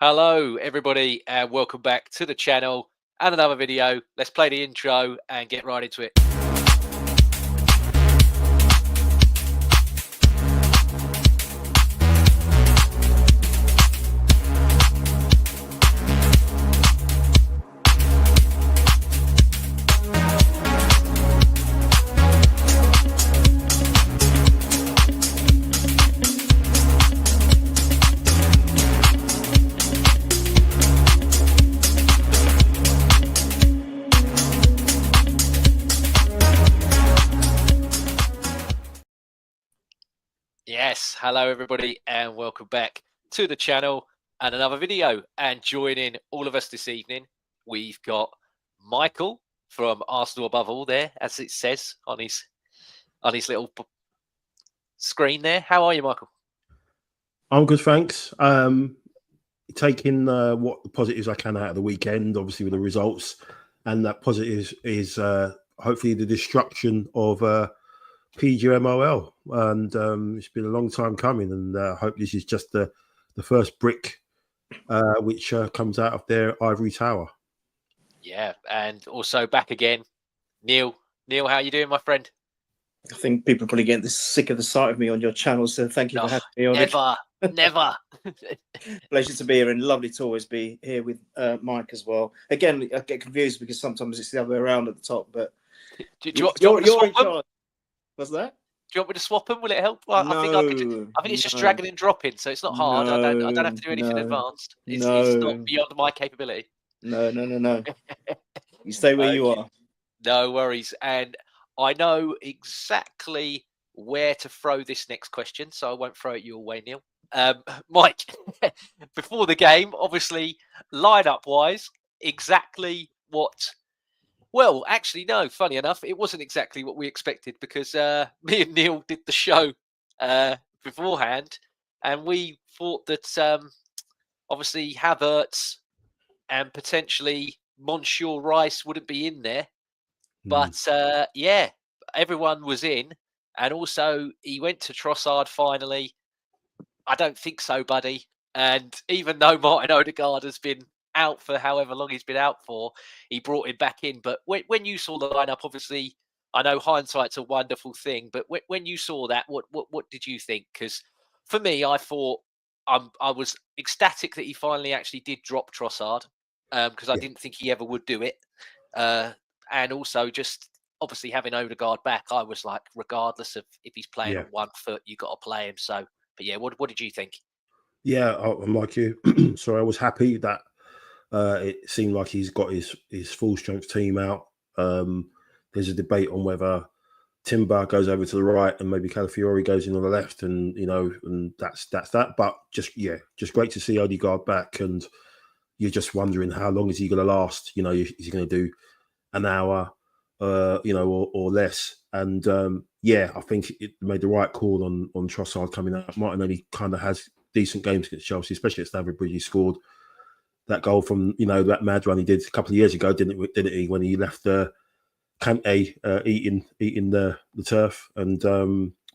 Hello, everybody, and welcome back to the channel and another video. Let's play the intro and get right into it. Yes, hello everybody, and welcome back to the channel and another video. And joining all of us this evening, we've got Michael from Arsenal Above All there, as it says on his little screen there. How are you, Michael? I'm good, thanks. Taking what the positives I can out of the weekend, obviously with the results, and that positive is hopefully the destruction of PGMOL. And it's been a long time coming, and I hope this is just the first brick which comes out of their ivory tower. Yeah, and also back again, Neil. Neil, how you doing, my friend? I think people are probably getting sick of the sight of me on your channel, so thank you for having me on. Never. Pleasure to be here, and lovely to always be here with Mike as well. Again, I get confused because sometimes it's the other way around at the top, but you're in charge. What's that? Do you want me to swap them? Will it help? Well, no, I think it's just dragging and dropping, so it's not hard. I don't have to do anything advanced. It's not beyond my capability. No. You stay where you are. No worries. And I know exactly where to throw this next question, so I won't throw it your way, Neil. Mike, before the game, obviously, lineup-wise, exactly what... Well, actually, no, funny enough, it wasn't exactly what we expected because me and Neil did the show beforehand, and we thought that obviously Havertz and potentially Monsieur Rice wouldn't be in there. But, yeah, everyone was in, and also he went to Trossard finally. I don't think so, buddy. And even though Martin Odegaard has been out for however long he's been out for, he brought him back in. But when you saw the lineup, obviously, I know hindsight's a wonderful thing, but when you saw that, what did you think? Because for me, I thought I was ecstatic that he finally actually did drop Trossard, because I didn't think he ever would do it. And also just obviously having Odegaard back, I was like, regardless of if he's playing on 1 foot, you got to play him. So, but yeah, what did you think? Yeah, I'm like you. So I was happy that it seemed like he's got his full strength team out. There's a debate on whether Timber goes over to the right and maybe Calafiori goes in on the left, and and that's that. But just great to see Odegaard back, and you're just wondering how long is he going to last? Is he going to do an hour, or less? And I think it made the right call on Trossard coming out. Martin only kind of has decent games against Chelsea, especially at Stamford Bridge. He scored that goal from that mad run he did a couple of years ago, didn't he? When he left Kante eating the turf, and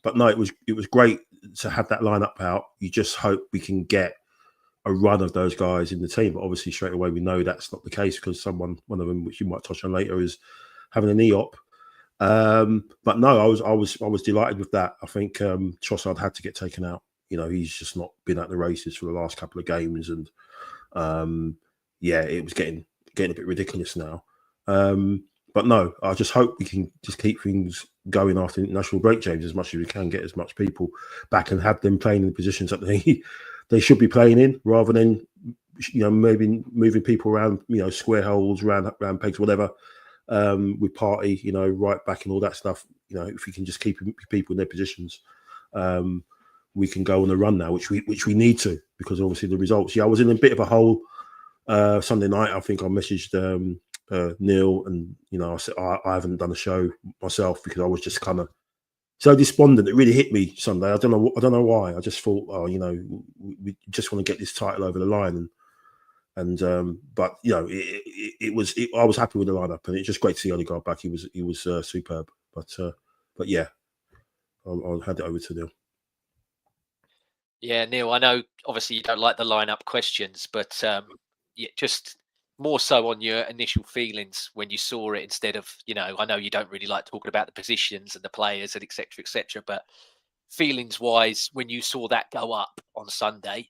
but no, it was great to have that lineup out. You just hope we can get a run of those guys in the team. But obviously, straight away we know that's not the case because one of them, which you might touch on later, is having an EOP. But no, I was delighted with that. I think Trossard had to get taken out. He's just not been at the races for the last couple of games, and it was getting a bit ridiculous now. But no, I just hope we can just keep things going after international break, James, as much as we can, get as much people back and have them playing in the positions that they should be playing in, rather than maybe moving people around, square holes, round pegs, whatever, with Partey, right back and all that stuff. If we can just keep people in their positions, we can go on a run now, which we need to, because obviously the results. Yeah, I was in a bit of a hole Sunday night. I think I messaged Neil, and I said I haven't done a show myself because I was just kind of so despondent. It really hit me Sunday. I don't know why. I just thought, we just want to get this title over the line, but I was happy with the lineup, and it's just great to see Odegaard back. He was superb. But yeah, I'll hand it over to Neil. Yeah, Neil, I know obviously you don't like the lineup questions, but yeah, just more so on your initial feelings when you saw it instead of, I know you don't really like talking about the positions and the players and et cetera, but feelings wise, when you saw that go up on Sunday,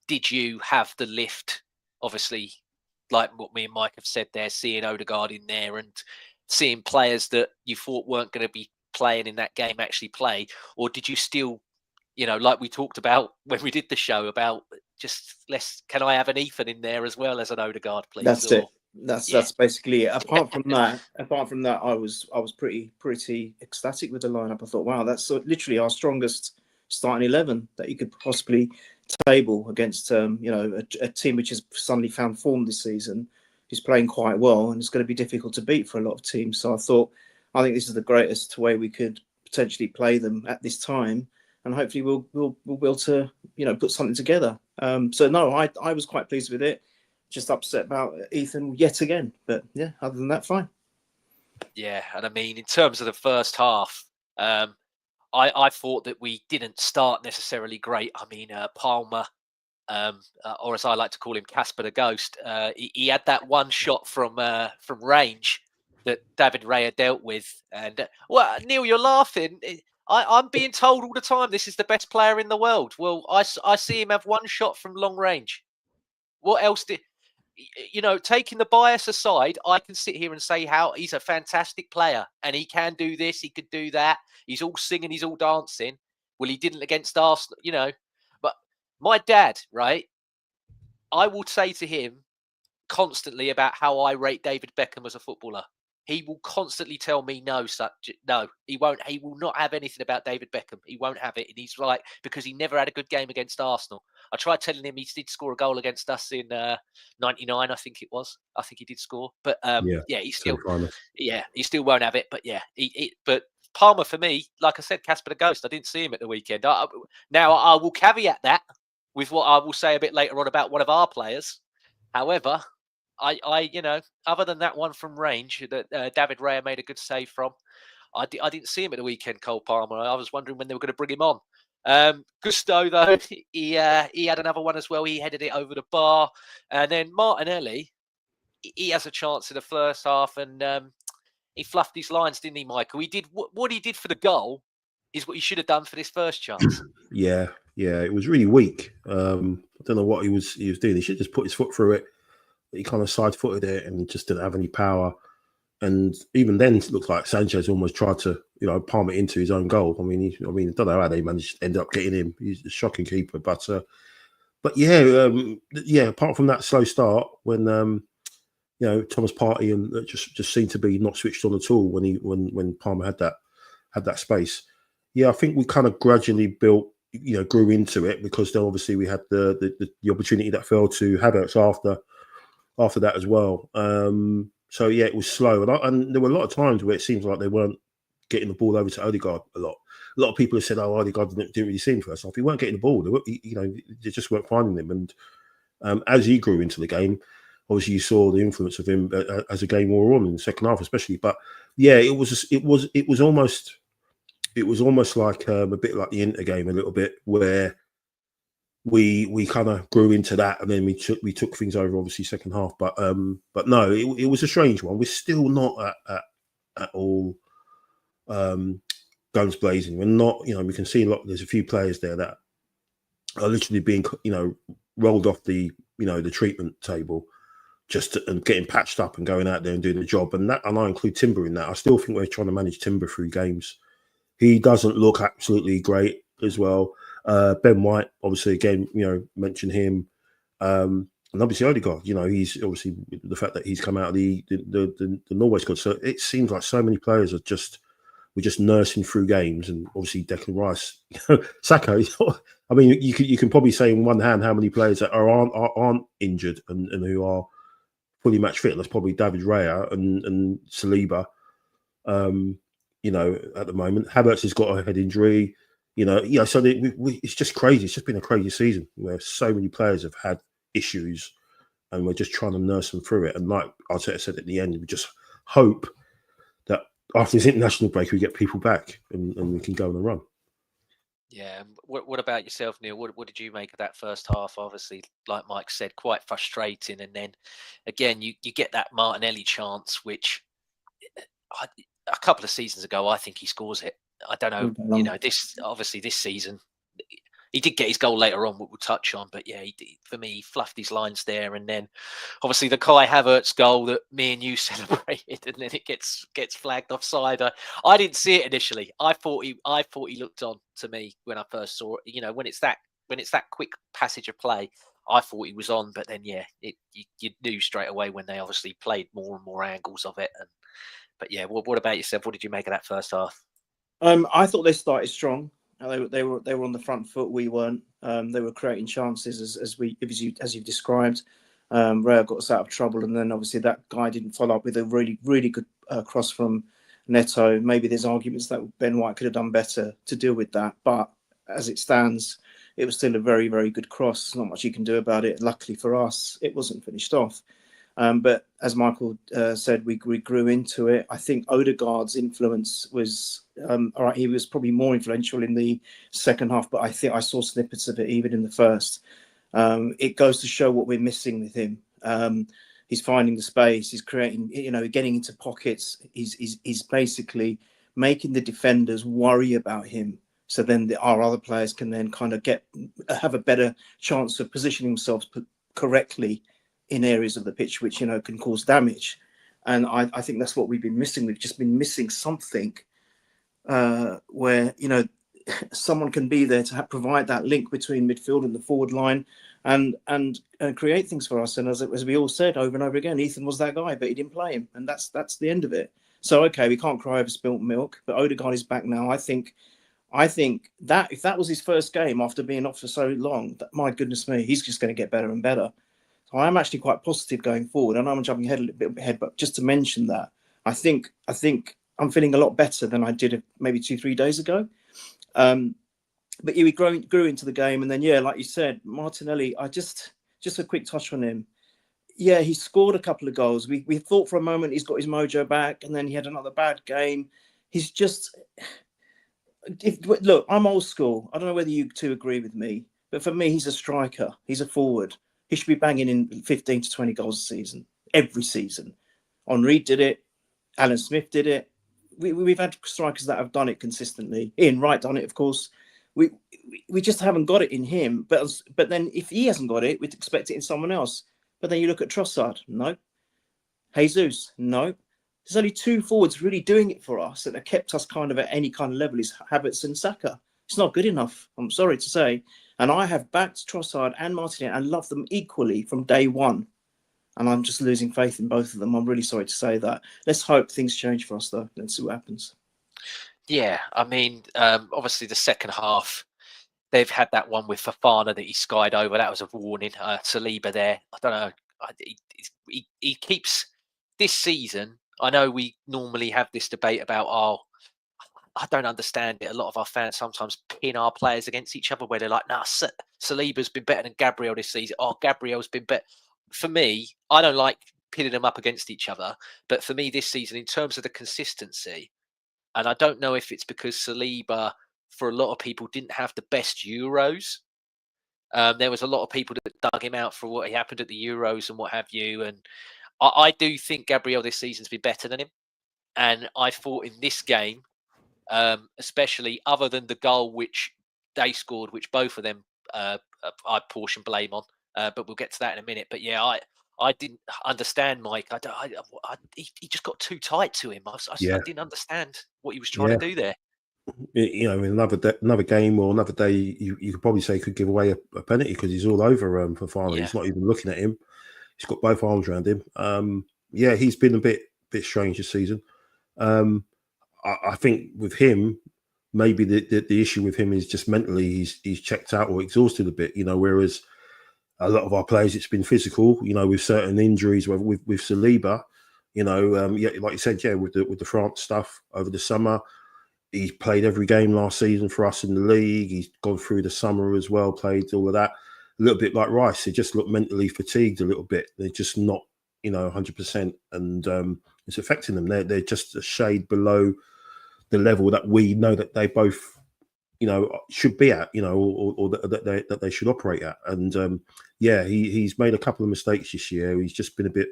did you have the lift? Obviously, like what me and Mike have said there, seeing Odegaard in there and seeing players that you thought weren't going to be playing in that game actually play, or did you still, like we talked about when we did the show about just can I have an Ethan in there as well as an Odegaard, please? That's Or it. That's yeah, that's basically it. Apart from that, I was pretty ecstatic with the lineup. I thought, wow, that's literally our strongest starting 11 that you could possibly table against a team which has suddenly found form this season, who's playing quite well, and it's going to be difficult to beat for a lot of teams. So I think this is the greatest way we could potentially play them at this time, and hopefully we'll be able to put something together. So no, I was quite pleased with it. Just upset about Ethan yet again, but yeah, other than that, fine. yeah, and I mean in terms of the first half, I thought that we didn't start necessarily great. I mean Palmer. Or as I like to call him, Casper the Ghost. He had that one shot from range that David Raya dealt with. And well, Neil, you're laughing. I'm being told all the time this is the best player in the world. Well, I see him have one shot from long range. What else did taking the bias aside, I can sit here and say how he's a fantastic player and he can do this, he could do that. He's all singing, he's all dancing. Well, he didn't against Arsenal, But my dad, right? I will say to him constantly about how I rate David Beckham as a footballer. He will constantly tell me no, he won't. He will not have anything about David Beckham. He won't have it. And he's like, because he never had a good game against Arsenal. I tried telling him he did score a goal against us in '99, I think it was. I think he did score. But Yeah, yeah, semi-final. he still won't have it. But yeah, but Palmer for me, like I said, Casper the Ghost. I didn't see him at the weekend. Now I will caveat that with what I will say a bit later on about one of our players. However, other than that one from range that David Raya made a good save from, I didn't see him at the weekend, Cole Palmer. I was wondering when they were going to bring him on. Gusto, though, he had another one as well. He headed it over the bar. And then Martinelli, he has a chance in the first half and he fluffed his lines, didn't he, Michael? He did what he did for the goal is what he should have done for this first chance. Yeah, it was really weak. I don't know what he was doing. He should just put his foot through it. He kind of side-footed it and just didn't have any power. And even then, it looked like Sanchez almost tried to, palm it into his own goal. I mean, I don't know how they managed to end up getting him. He's a shocking keeper, but yeah. Apart from that slow start, when Thomas Partey and just seemed to be not switched on at all when Palmer had that space. Yeah, I think we kind of gradually grew into it because then obviously we had the opportunity that fell to Havertz after that as well. So yeah, it was slow, and there were a lot of times where it seems like they weren't getting the ball over to Odegaard a lot. A lot of people have said, "Oh, Odegaard didn't really see him first half." He weren't getting the ball. They just weren't finding him. And as he grew into the game, obviously you saw the influence of him as the game wore on in the second half, especially. But yeah, it was almost like a bit like the Inter game a little bit where we kind of grew into that, and then we took things over obviously second half. But no, it was a strange one. We're still not at all guns blazing. We're not, we can see there's a few players there that are literally being rolled off the the treatment table and getting patched up and going out there and doing the job. And I include Timber in that. I still think we're trying to manage Timber through games. He doesn't look absolutely great as well. Ben White, obviously, again, mention him. And obviously Odegaard, he's obviously the fact that he's come out of the Norway squad. So it seems like so many players we're just nursing through games, and obviously Declan Rice, Saka. I mean, you can probably say in one hand how many players that aren't injured and who are fully match fit. That's probably David Raya and Saliba. At the moment, Havertz has got a head injury. So it's just crazy. It's just been a crazy season where so many players have had issues, and we're just trying to nurse them through it. And like Arteta said at the end, we just hope that after this international break, we get people back and we can go on a run. Yeah. What about yourself, Neil? What did you make of that first half? Obviously, like Mike said, quite frustrating. And then again, you get that Martinelli chance, which I, a couple of seasons ago, I think he scores it. I don't know. You know, this season, he did get his goal later on, what we'll touch on. But yeah, for me, he fluffed his lines there. And then obviously the Kai Havertz goal that me and you celebrated, and then it gets flagged offside. I didn't see it initially. I thought he looked on to me when I first saw it. You know, when it's that quick passage of play, I thought he was on. But then yeah, you knew straight away when they obviously played more and more angles of it. But yeah, what about yourself? What did you make of that first half? I thought they started strong. They were on the front foot. We weren't. They were creating chances as you've described. Rea got us out of trouble, and then obviously that guy didn't follow up with a really good cross from Neto. Maybe there's arguments that Ben White could have done better to deal with that, but as it stands, it was still a very good cross. Not much you can do about it. Luckily for us, it wasn't finished off. But as Michael said, we grew into it. I think Odegaard's influence was all right. He was probably more influential in the second half, but I think I saw snippets of it even in the first. It goes to show what we're missing with him. He's finding the space. He's creating, getting into pockets. He's basically making the defenders worry about him. So then our other players can then kind of have a better chance of positioning themselves correctly in areas of the pitch which can cause damage. And I think that's what we've been missing. We've just been missing something where someone can be there to provide that link between midfield and the forward line and create things for us. And as we all said over and over again, Ethan was that guy, but he didn't play him, and that's the end of it. So okay, we can't cry over spilt milk, but Odegaard is back now. I think that if that was his first game after being off for so long, that, my goodness me, he's just going to get better and better. So I'm actually quite positive going forward. I know I'm jumping ahead a little bit ahead, but just to mention that, I think I'm feeling a lot better than I did maybe 2-3 days ago. But yeah, we grew into the game, and then yeah, like you said, Martinelli. I just a quick touch on him. Yeah, he scored a couple of goals. We thought for a moment he's got his mojo back, and then he had another bad game. He's just look. I'm old school. I don't know whether you two agree with me, but for me, he's a striker. He's a forward. He should be banging in 15 to 20 goals a season, every season. Henry did it. Alan Smith did it. We've had strikers that have done it consistently. Ian Wright done it, of course. We just haven't got it in him. But then if he hasn't got it, we'd expect it in someone else. But then you look at Trossard, no. Jesus, no. There's only two forwards really doing it for us that have kept us kind of at any kind of level is Havertz and Saka. It's not good enough, I'm sorry to say. And I have backed Trossard and Martinelli and loved them equally from day one. And I'm just losing faith in both of them. I'm really sorry to say that. Let's hope things change for us, though. Let's see what happens. Yeah, I mean, obviously the second half, they've had that one with Fofana that he skied over. That was a warning. Saliba there. I don't know. He keeps this season. I know we normally have this debate about, I don't understand it. A lot of our fans sometimes pin our players against each other where they're like, nah, Saliba's been better than Gabriel this season. Oh, Gabriel's been better. For me, I don't like pinning them up against each other. But for me this season, in terms of the consistency, and I don't know if it's because Saliba, for a lot of people, didn't have the best Euros. There was a lot of people that dug him out for what happened at the Euros and what have you. And I do think Gabriel this season's been better than him. And I thought in this game, especially other than the goal which they scored, which both of them I portion blame on, but we'll get to that in a minute. But yeah, I didn't understand Mike. He just got too tight to him. I didn't understand what he was trying to do there. In another game or another day, you could probably say he could give away a penalty because he's all over Fofana. Yeah. He's not even looking at him. He's got both arms around him. He's been a bit strange this season. I think with him, maybe the issue with him is just mentally he's checked out or exhausted a bit. Whereas a lot of our players, it's been physical. With certain injuries, with Saliba, like you said, with the France stuff over the summer. He's played every game last season for us in the league. He's gone through the summer as well, played all of that. A little bit like Rice, they just look mentally fatigued a little bit. They're just not, 100%, and it's affecting them. They're just a shade below the level that we know that they both should be at, or that they should operate at. And he's made a couple of mistakes this year. He's just been a bit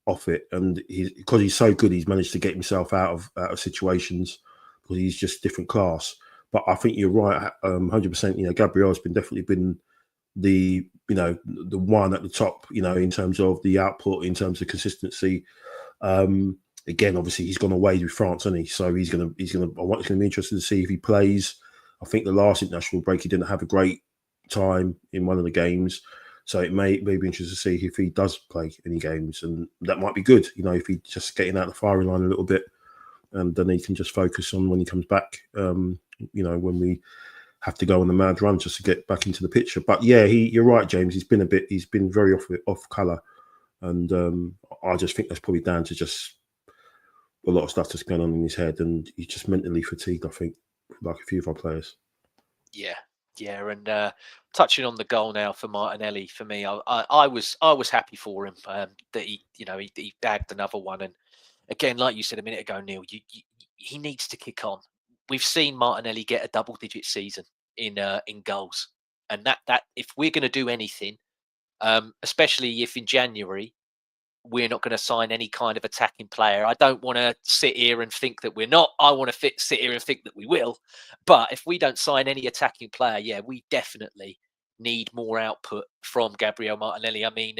off it, and because he's so good, he's managed to get himself out of situations because he's just different class. But I think you're right, 100%. Gabriel's definitely been the one at the top, in terms of the output, in terms of consistency. Again, obviously he's gone away with France, hasn't he? So he's gonna. It's gonna be interesting to see if he plays. I think the last international break he didn't have a great time in one of the games, so it may be interesting to see if he does play any games, and that might be good. If he's just getting out the firing line a little bit, and then he can just focus on when he comes back. When we have to go on the mad run just to get back into the picture. But yeah, you're right, James. He's been very off colour, and I just think that's probably down to just a lot of stuff that's going on in his head, and he's just mentally fatigued, I think, like a few of our players. Yeah, and touching on the goal now for Martinelli, for me, I was happy for him that he bagged another one, and again, like you said a minute ago, Neil, he needs to kick on. We've seen Martinelli get a double-digit season in goals, and that if we're going to do anything, especially if in January we're not going to sign any kind of attacking player. I don't want to sit here and think that we're not. I want to sit here and think that we will. But if we don't sign any attacking player, we definitely need more output from Gabriel Martinelli. I mean,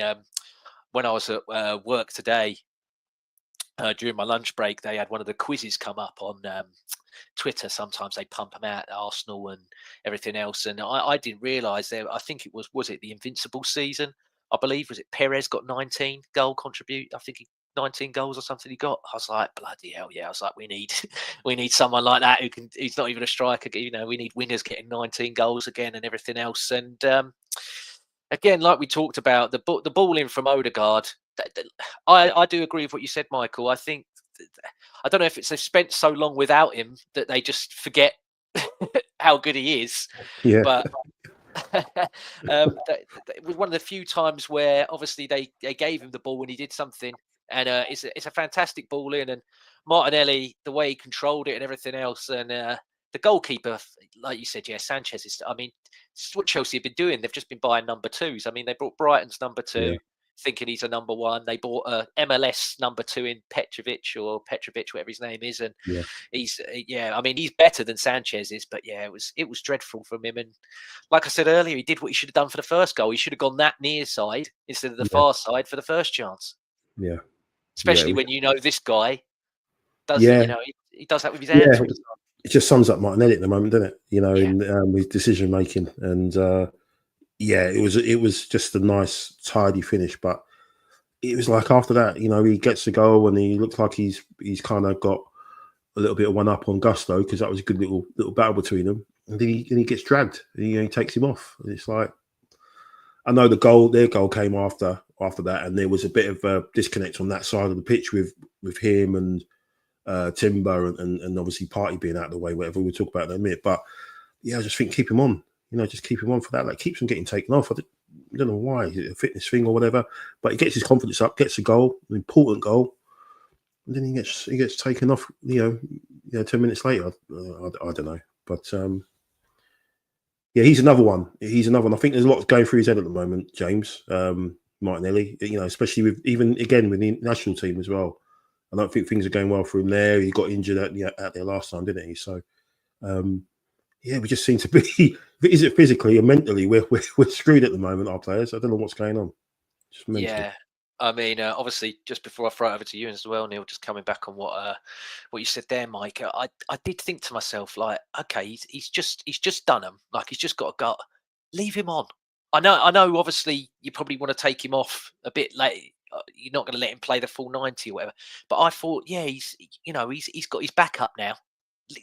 when I was at work today, during my lunch break, they had one of the quizzes come up on Twitter. Sometimes they pump them out at Arsenal and everything else. And I didn't realise there. I think it was it the Invincible season? I believe, was it Perez got 19 goal contribute? I think 19 goals or something he got. I was like, bloody hell, yeah. I was like, we need someone like that who's not even a striker. We need wingers getting 19 goals again and everything else. And again, like we talked about, the ball in from Odegaard. I do agree with what you said, Michael. I think I don't know if it's they've spent so long without him that they just forget how good he is. Yeah, but. It was one of the few times where obviously they gave him the ball when he did something, and it's a fantastic ball in, and Martinelli, the way he controlled it and everything else, and the goalkeeper, like you said, Sanchez is. I mean, this is what Chelsea have been doing. They've just been buying number twos. I mean, they brought Brighton's number two, thinking he's a number one. They bought a MLS number two in Petrovic, whatever his name is, and he's I mean, he's better than Sanchez is, but it was dreadful from him. And like I said earlier, he did what he should have done for the first goal. He should have gone that near side instead of the far side for the first chance. Yeah, especially when this guy does. He does that with his hands. It just sums up Martinelli at the moment, doesn't it? In his decision making, and it was just a nice, tidy finish. But it was like after that, he gets the goal and he looks like he's kind of got a little bit of one up on Gusto, because that was a good little battle between them. And then he gets dragged. And he takes him off. And it's like, I know their goal came after that, and there was a bit of a disconnect on that side of the pitch with him and Timber and obviously Partey being out of the way, whatever we'll talk about in a minute. But I just think keep him on. Just keep him on for that. Like, keeps him getting taken off. I don't know why, a fitness thing or whatever. But he gets his confidence up, gets a goal, an important goal, and then he gets taken off. 10 minutes later. I don't know, but he's another one. I think there's a lot going through his head at the moment, James Martinelli. Especially with the national team as well. I don't think things are going well for him there. He got injured at there last time, didn't he? So, we just seem to be. Is it physically or mentally? We're screwed at the moment, our players. I don't know what's going on. Just mentally. Yeah, I mean, obviously, just before I throw it over to you as well, Neil, just coming back on what you said there, Mike. I did think to myself, like, okay, he's just done them. Like, he's just got to go. Leave him on. I know. Obviously, you probably want to take him off a bit late. You're not going to let him play the full 90 or whatever. But I thought, he's got his back up now.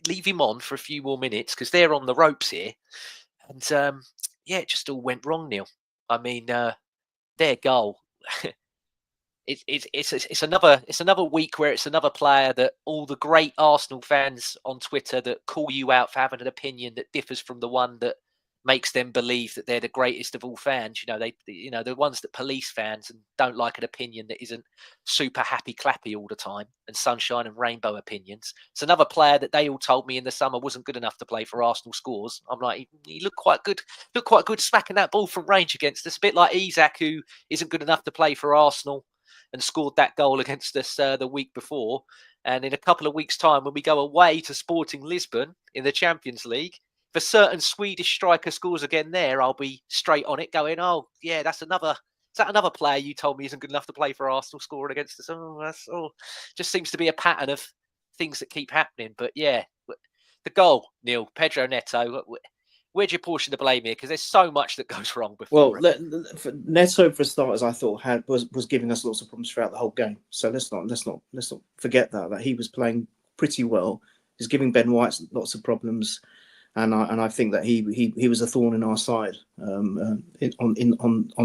Leave him on for a few more minutes because they're on the ropes here. And it just all went wrong, Neil. I mean, their goal. It's another week where it's another player that all the great Arsenal fans on Twitter that call you out for having an opinion that differs from the one that makes them believe that they're the greatest of all fans. The ones that police fans and don't like an opinion that isn't super happy clappy all the time and sunshine and rainbow opinions. It's another player that they all told me in the summer wasn't good enough to play for Arsenal scores. I'm like, he looked quite good smacking that ball from range against us. A bit like Isak, who isn't good enough to play for Arsenal and scored that goal against us the week before. And in a couple of weeks' time, when we go away to Sporting Lisbon in the Champions League, if a certain Swedish striker scores again there, I'll be straight on it going, oh, yeah, is that another player you told me isn't good enough to play for Arsenal scoring against us? Just seems to be a pattern of things that keep happening. But yeah, the goal, Neil, Pedro Neto, where'd you portion the blame here? Because there's so much that goes wrong before. Well, Neto, for starters, I thought was giving us lots of problems throughout the whole game. So let's not forget that he was playing pretty well. He's giving Ben White lots of problems. And I think that he was a thorn in our side on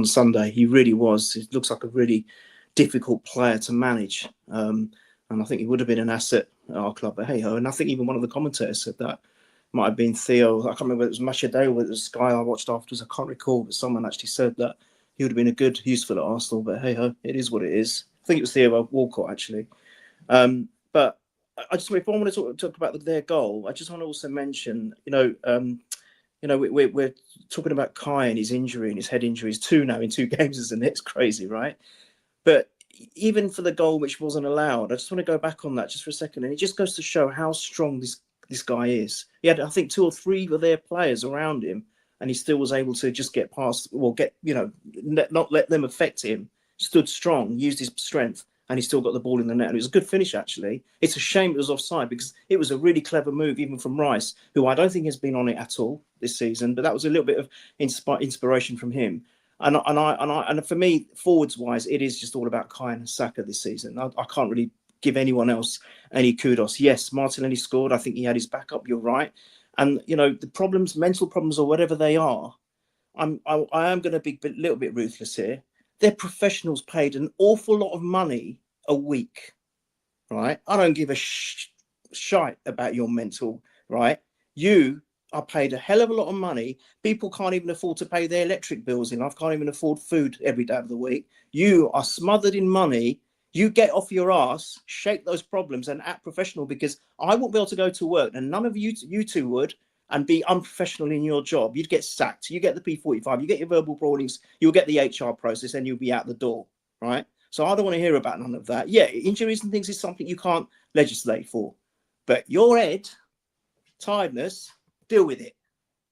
Sunday. He really was. He looks like a really difficult player to manage, and I think he would have been an asset at our club. But hey ho! And I think even one of the commentators said that. Might have been Theo. I can't remember. It was Machadeo with this guy I watched afterwards. I can't recall, but someone actually said that he would have been a good, useful at Arsenal. But hey ho! It is what it is. I think it was Theo Walcott actually. But if I want to talk about their goal, I just want to also mention, we're talking about Kai and his injury and his head injuries two now in 2 games, isn't it? It's crazy, right? But even for the goal which wasn't allowed, I just want to go back on that just for a second, and it just goes to show how strong this guy is. He had, I think, 2 or 3 of their players around him, and he still was able to just get past, not let them affect him. Stood strong, used his strength, and he still got the ball in the net. And it was a good finish, actually. It's a shame it was offside because it was a really clever move, even from Rice, who I don't think has been on it at all this season. But that was a little bit of inspiration from him. And for me, forwards-wise, it is just all about Kai and Saka this season. I can't really give anyone else any kudos. Yes, Martinelli scored. I think he had his backup. You're right. And, the problems, mental problems or whatever they are, I am going to be a little bit ruthless here. They're professionals paid an awful lot of money a week, right? I don't give a shite about your mental, right? You are paid a hell of a lot of money. People can't even afford to pay their electric bills enough, can't even afford food every day of the week. You are smothered in money. You get off your ass, shake those problems and act professional, because I won't be able to go to work and none of you two would, and be unprofessional in your job. You'd get sacked. You get the P45, you get your verbal warnings, you'll get the HR process, and you'll be out the door, right? So I don't want to hear about none of that. Yeah, injuries and things is something you can't legislate for. But your head, tiredness, deal with it.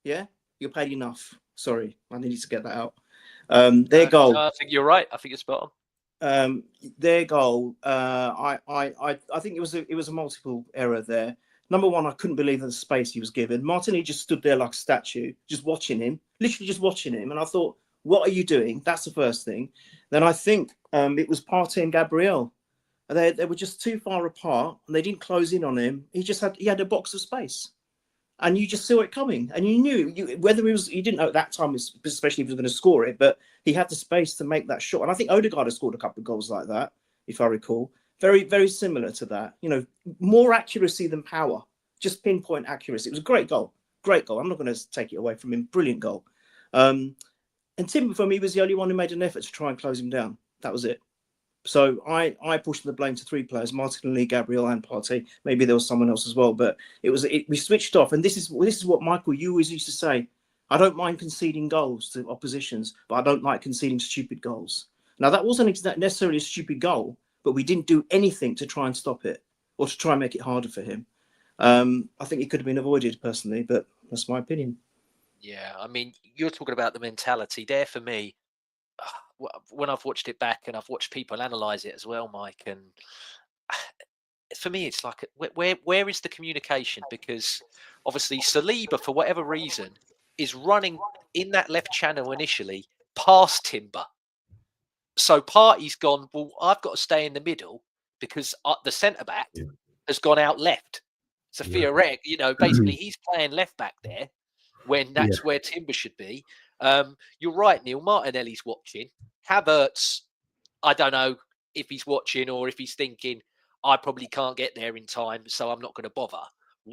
Yeah? You're paid enough. Sorry, I needed to get that out. Their goal. No, I think you're right. I think it's spot on. Their goal, I think it was a multiple error there. Number one, I couldn't believe the space he was given. Martinelli just stood there like a statue, just watching him, literally just watching him. And I thought, what are you doing? That's the first thing. Then I think it was Partey and Gabriel. They were just too far apart and they didn't close in on him. He had a box of space. And you just saw it coming. And you knew whether he didn't know at that time, especially if he was going to score it, but he had the space to make that shot. And I think Odegaard has scored a couple of goals like that, if I recall. Very, very similar to that. More accuracy than power. Just pinpoint accuracy. It was a great goal. Great goal. I'm not going to take it away from him. Brilliant goal. And Timber, for me, was the only one who made an effort to try and close him down. That was it. So I pushed the blame to 3 players: Martinelli, Gabriel, and Partey. Maybe there was someone else as well, but we switched off. And this is what, Michael, you always used to say. I don't mind conceding goals to oppositions, but I don't like conceding stupid goals. Now, that wasn't necessarily a stupid goal, but we didn't do anything to try and stop it or to try and make it harder for him. I think it could have been avoided personally, but that's my opinion. Yeah, I mean, you're talking about the mentality there. For me, when I've watched it back and I've watched people analyze it as well, Mike, and for me, it's like, where is the communication? Because obviously Saliba, for whatever reason, is running in that left channel initially past Timber. So Partey's gone, well, I've got to stay in the middle because the centre-back has gone out left. So theoretically, basically he's playing left-back there when that's where Timber should be. You're right, Neil. Martinelli's watching. Havertz, I don't know if he's watching or if he's thinking, I probably can't get there in time, so I'm not going to bother.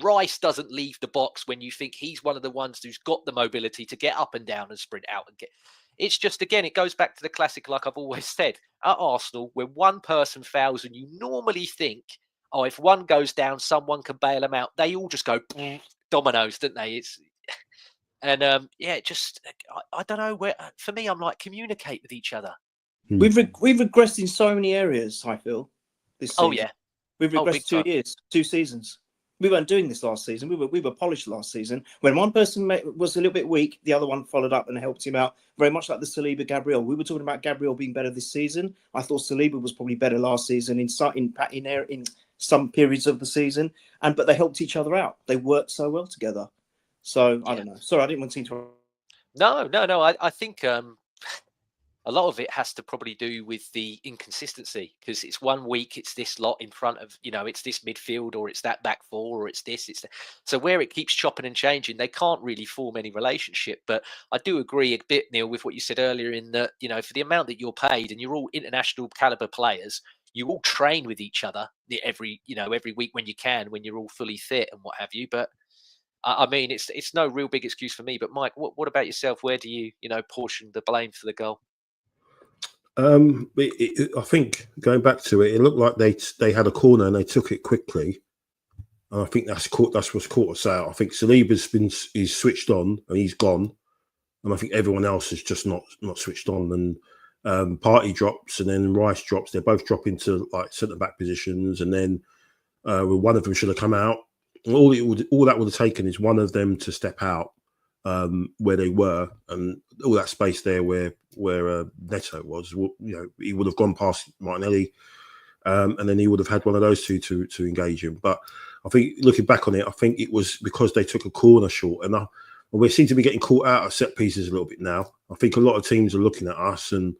Rice doesn't leave the box when you think he's one of the ones who's got the mobility to get up and down and sprint out and get. It's just, again, it goes back to the classic, like I've always said, at Arsenal, when one person fouls and you normally think, oh, if one goes down, someone can bail them out. They all just go dominoes, don't they? I don't know where. For me, I'm like, communicate with each other. We've regressed in so many areas. I feel this season. Oh yeah, we've regressed 2 years, 2 seasons. We weren't doing this last season. We were polished last season. When one person was a little bit weak, the other one followed up and helped him out. Very much like the Saliba Gabriel. We were talking about Gabriel being better this season. I thought Saliba was probably better last season in some periods of the season. But they helped each other out. They worked so well together. So I don't know. Sorry, I didn't want to interrupt. No. I think a lot of it has to probably do with the inconsistency, because it's 1 week, it's this lot in front of, it's this midfield, or it's that back four, or it's this, it's that. So where it keeps chopping and changing, they can't really form any relationship. But I do agree a bit, Neil, with what you said earlier in that, for the amount that you're paid and you're all international caliber players, you all train with each other every week when you can, when you're all fully fit and what have you. But I mean, it's no real big excuse for me. But Mike, what about yourself? Where do you, portion the blame for the goal? I think going back to it, it looked like they had a corner and they took it quickly. And I think that's what's caught us out. I think he's switched on and he's gone, and I think everyone else is just not switched on. And Partey drops, and then Rice drops. They both drop into like centre back positions, and then one of them should have come out. All that would have taken is one of them to step out where they were, and all that space there where Neto was. He would have gone past Martinelli, and then he would have had one of those two to engage him. But I think looking back on it, I think it was because they took a corner short, and we seem to be getting caught out of set pieces a little bit now. I think a lot of teams are looking at us and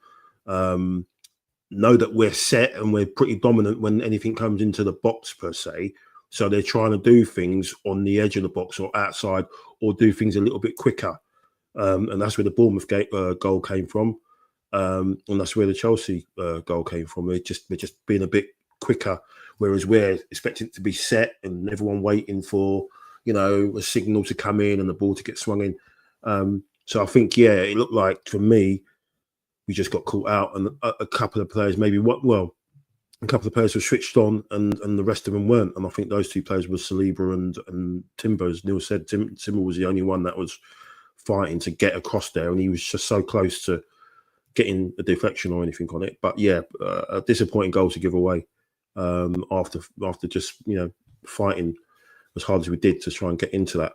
know that we're set and we're pretty dominant when anything comes into the box per se. So they're trying to do things on the edge of the box or outside, or do things a little bit quicker. And that's where the Bournemouth goal came from. And that's where the Chelsea goal came from. We're just being a bit quicker, whereas we're expecting it to be set and everyone waiting for, a signal to come in and the ball to get swung in. So I think, it looked like, for me, we just got caught out, and a couple of players a couple of players were switched on, and the rest of them weren't. And I think those two players were Saliba and Timber. As Neil said, Timber was the only one that was fighting to get across there, and he was just so close to getting a deflection or anything on it. But a disappointing goal to give away after just fighting as hard as we did to try and get into that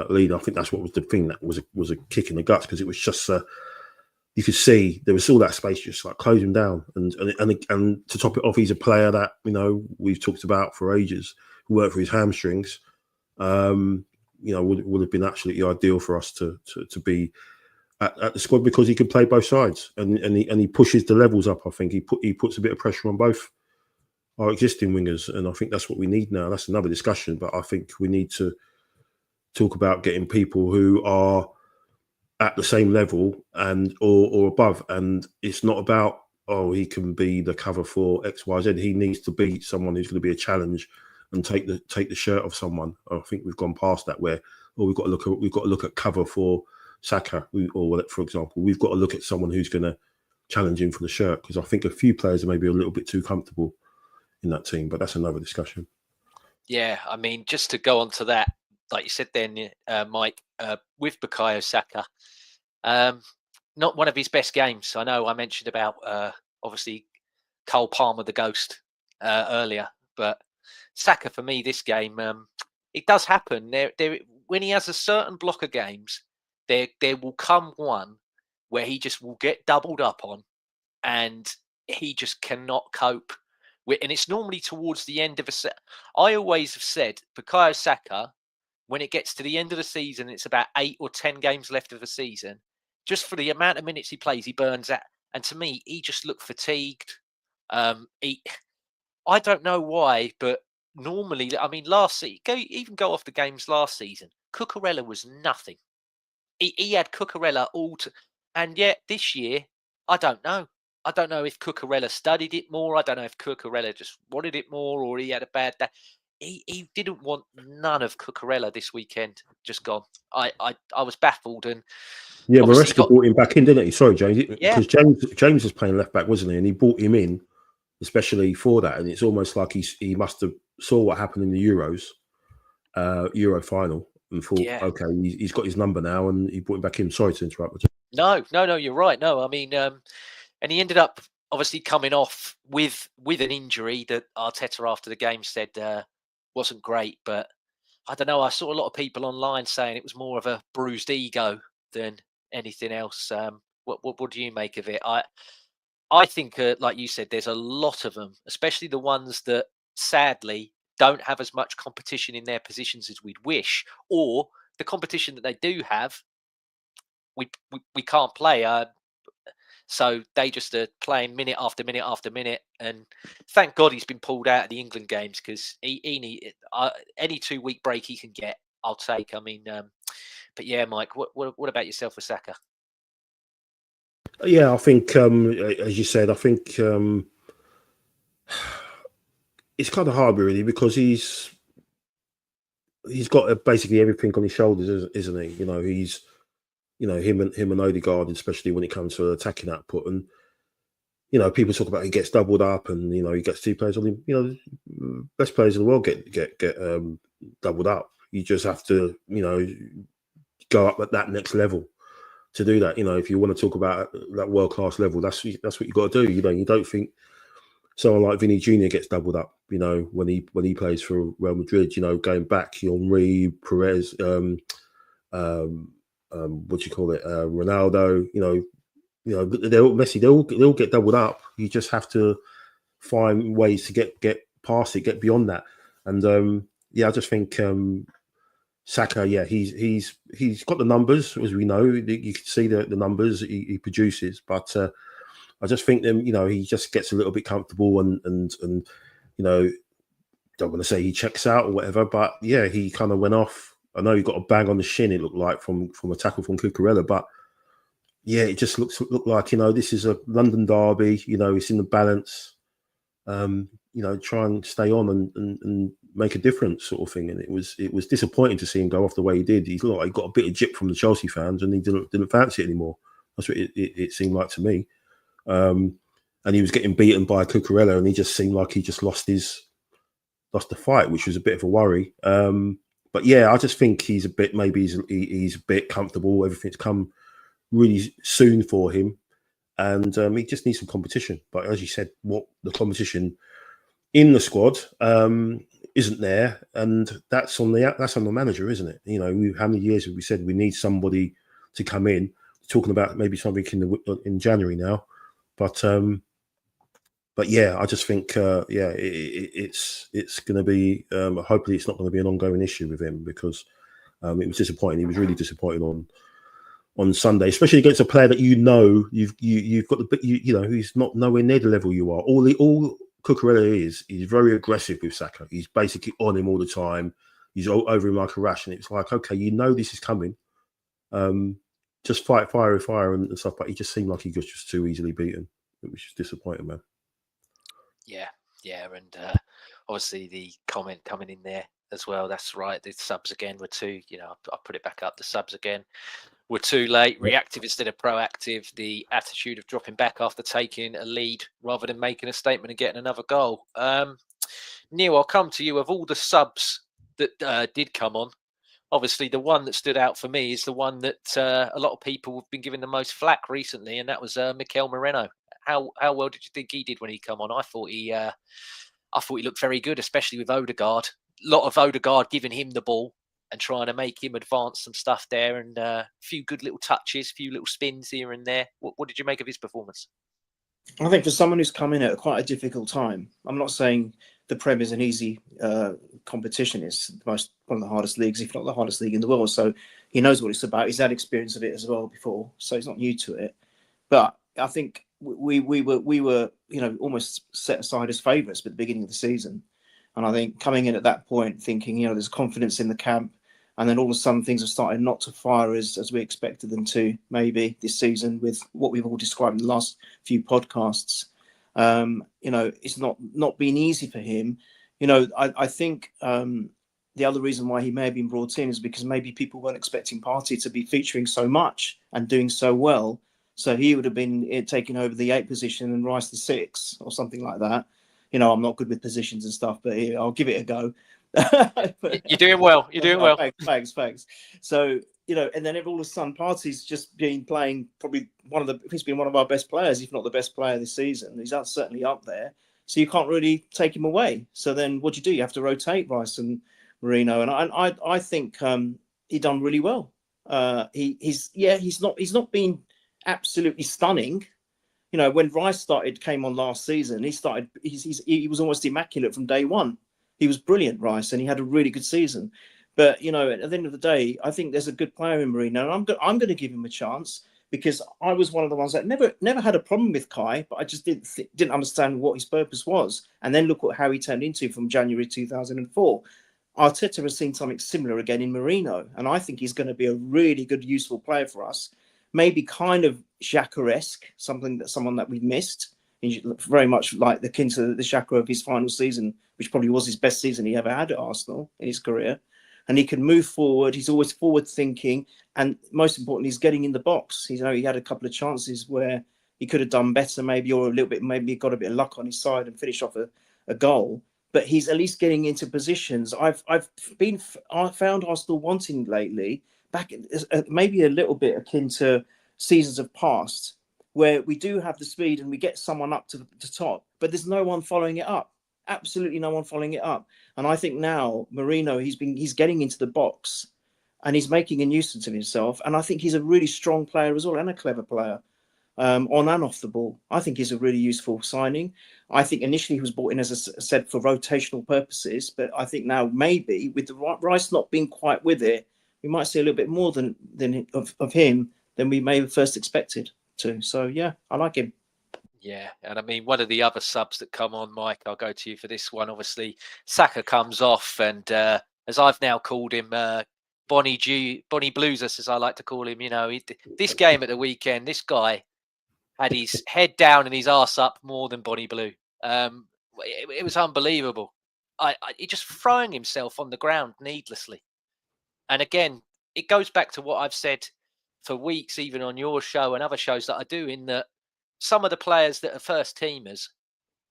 lead. I think that's what was the thing that was a kick in the guts, because it was just you could see there was all that space just like closing down, and to top it off, he's a player that we've talked about for ages, who worked for his hamstrings. Would have been absolutely ideal for us to be at the squad, because he could play both sides, and he pushes the levels up. I think he puts a bit of pressure on both our existing wingers, and I think that's what we need now. That's another discussion, but I think we need to talk about getting people who are at the same level and or above. And it's not about, he can be the cover for X, Y, Z. He needs to be someone who's going to be a challenge and take the shirt off someone. I think we've gone past that, where we've got to look at cover for Saka, or for example, we've got to look at someone who's going to challenge him for the shirt, because I think a few players are maybe a little bit too comfortable in that team. But that's another discussion. Yeah, I mean, just to go on to that, like you said then, Mike, with Bukayo Saka, not one of his best games. I know I mentioned about obviously Cole Palmer, the ghost, earlier, but Saka, for me, this game, it does happen. There, when he has a certain block of games, there will come one where he just will get doubled up on, and he just cannot cope with. And it's normally towards the end of a set. I always have said Bukayo Saka, when it gets to the end of the season, it's about 8 or 10 games left of the season, just for the amount of minutes he plays, he burns out. And to me, he just looked fatigued. I don't know why, but normally, I mean, last season, go off the games last season, Cucurella was nothing. He had Cucurella and yet this year, I don't know. I don't know if Cucurella studied it more. I don't know if Cucurella just wanted it more, or he had a bad day. he didn't want none of Cucurella this weekend. Just gone. I was baffled, and Yeah, obviously Maresca brought him back in, didn't he? Sorry, James, yeah, because James was playing left back, wasn't he? And he brought him in especially for that. And it's almost like he must have saw what happened in the Euro final, and thought, yeah. okay, he's got his number now, and he brought him back in. Sorry to interrupt. No, you're right. No, I mean, and he ended up obviously coming off with an injury that Arteta after the game said wasn't great. But I don't know. I saw a lot of people online saying it was more of a bruised ego than anything else. What do you make of it? I think, like you said, there's a lot of them, especially the ones that sadly don't have as much competition in their positions as we'd wish, or the competition that they do have, we can't play. So they just are playing minute after minute after minute, and thank God he's been pulled out of the England games, because he need any 2 week break he can get, I'll take. I mean, but yeah, Mike, what about yourself with Saka? Yeah, I think, as you said, I think it's kind of hard really, because he's got basically everything on his shoulders, isn't he? He's him and Odegaard, especially when it comes to attacking output. And people talk about he gets doubled up, and he gets 2 players on him. Best players in the world get doubled up. You just have to go up at that next level to do that. If you want to talk about that world class level, that's what you got to do. You don't think someone like Vinny Jr. gets doubled up. When he plays for Real Madrid. Going back, Henry, Perez, what do you call it, Ronaldo. They'll Messi. They'll get doubled up. You just have to find ways to get past it, get beyond that. And I just think Saka, he's got the numbers, as we know. You can see the numbers he produces, but I just think he just gets a little bit comfortable, and don't want to say he checks out or whatever, but yeah, he kind of went off. I know he got a bang on the shin, it looked like, from a tackle from Cucurella, but yeah, it just looked like, this is a London derby, it's in the balance. Try and stay on and make a difference, sort of thing. And it was disappointing to see him go off the way he did. He looked like he got a bit of jip from the Chelsea fans, and he didn't fancy it anymore. That's what it seemed like to me. And he was getting beaten by Cucurella, and he just seemed like he just lost the fight, which was a bit of a worry. But yeah, I just think he's a bit a bit comfortable. Everything's come really soon for him, and he just needs some competition. But as you said, what the competition in the squad isn't there, and that's on the manager, isn't it? How many years have we said we need somebody to come in? Talking about maybe something in January now, but yeah, I just think it's going to be. Hopefully, it's not going to be an ongoing issue with him, because it was disappointing. He was really disappointing on Sunday, especially against a player that you've got he's not nowhere near the level you are. All Cucurella he's very aggressive with Saka. He's basically on him all the time. He's over him like a rash, and it's like, okay, this is coming. Just fight fire with fire and stuff, but he just seemed like he was just too easily beaten. It was just disappointing, man. Yeah, and obviously the comment coming in there as well. That's right. The subs again were too. I put it back up. The subs again were too late, reactive instead of proactive. The attitude of dropping back after taking a lead rather than making a statement and getting another goal. Neil, I'll come to you. Of all the subs that did come on, obviously the one that stood out for me is the one that a lot of people have been giving the most flack recently, and that was Mikel Moreno. How well did you think he did when he come on? I thought he looked very good, especially with Odegaard. A lot of Odegaard giving him the ball and trying to make him advance some stuff there, and a few good little touches, a few little spins here and there. What did you make of his performance? I think for someone who's come in at quite a difficult time, I'm not saying the Prem is an easy competition. It's one of the hardest leagues, if not the hardest league in the world. So he knows what it's about. He's had experience of it as well before, so he's not new to it. But I think we were almost set aside as favourites at the beginning of the season, and I think coming in at that point, thinking there's confidence in the camp, and then all of a sudden things have started not to fire as we expected them to, maybe this season, with what we've all described in the last few podcasts. It's not been easy for him. I think the other reason why he may have been brought in is because maybe people weren't expecting Partey to be featuring so much and doing so well. So he would have been taking over the 8 position and Rice the 6 or something like that. I'm not good with positions and stuff, but I'll give it a go. You're doing well. You're doing well. Thanks. So, and then all of a sudden, Partey's just been playing probably he's been one of our best players, if not the best player this season. He's certainly up there. So you can't really take him away. So then what do? You have to rotate Rice and Marino. And I think he done really well. He's not been absolutely stunning. When Rice came on last season, he was almost immaculate from day one. He was brilliant, Rice, and he had a really good season. But at the end of the day, I think there's a good player in Marino, and I'm going to give him a chance because I was one of the ones that never had a problem with Kai, but I just didn't understand what his purpose was. And then look at how he turned into from January 2004. Arteta has seen something similar again in Marino, and I think he's going to be a really good, useful player for us. Maybe kind of Xhaka-esque, someone that we've missed. He's very much like akin to the Xhaka of his final season, which probably was his best season he ever had at Arsenal in his career. And he can move forward. He's always forward thinking. And most importantly, he's getting in the box. He had a couple of chances where he could have done better, maybe, or maybe got a bit of luck on his side and finished off a goal. But he's at least getting into positions. I've found Arsenal wanting lately, back maybe a little bit akin to seasons of past, where we do have the speed and we get someone up to the top, but there's no one following it up. Absolutely no one following it up. And I think now Marino, he's getting into the box and he's making a nuisance of himself. And I think he's a really strong player as well and a clever player on and off the ball. I think he's a really useful signing. I think initially he was brought in, as I said, for rotational purposes, but I think now maybe with the Rice not being quite with it, we might see a little bit more of him than we may have first expected to. So yeah, I like him. Yeah, and I mean, one of the other subs that come on, Mike, I'll go to you for this one. Obviously, Saka comes off, and as I've now called him, Bonnie Blues, as I like to call him. This game at the weekend, this guy had his head down and his arse up more than Bonnie Blue. It was unbelievable. He just throwing himself on the ground needlessly. And again, it goes back to what I've said for weeks, even on your show and other shows that I do, in that some of the players that are first teamers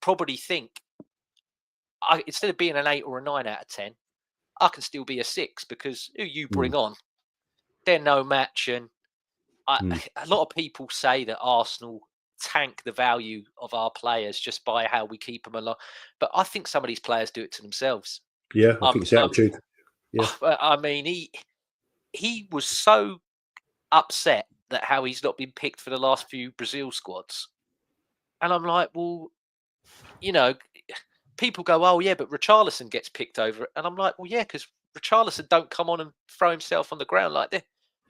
probably think, instead of being an 8 or a 9 out of 10, I can still be a 6 because who you bring on, they're no match. And a lot of people say that Arsenal tank the value of our players just by how we keep them alive. But I think some of these players do it to themselves. Yeah, I think it's attitude. Yeah. I mean, he was so upset that how he's not been picked for the last few Brazil squads. And I'm like, well, people go, oh yeah, but Richarlison gets picked over it. And I'm like, well, yeah, because Richarlison don't come on and throw himself on the ground like that.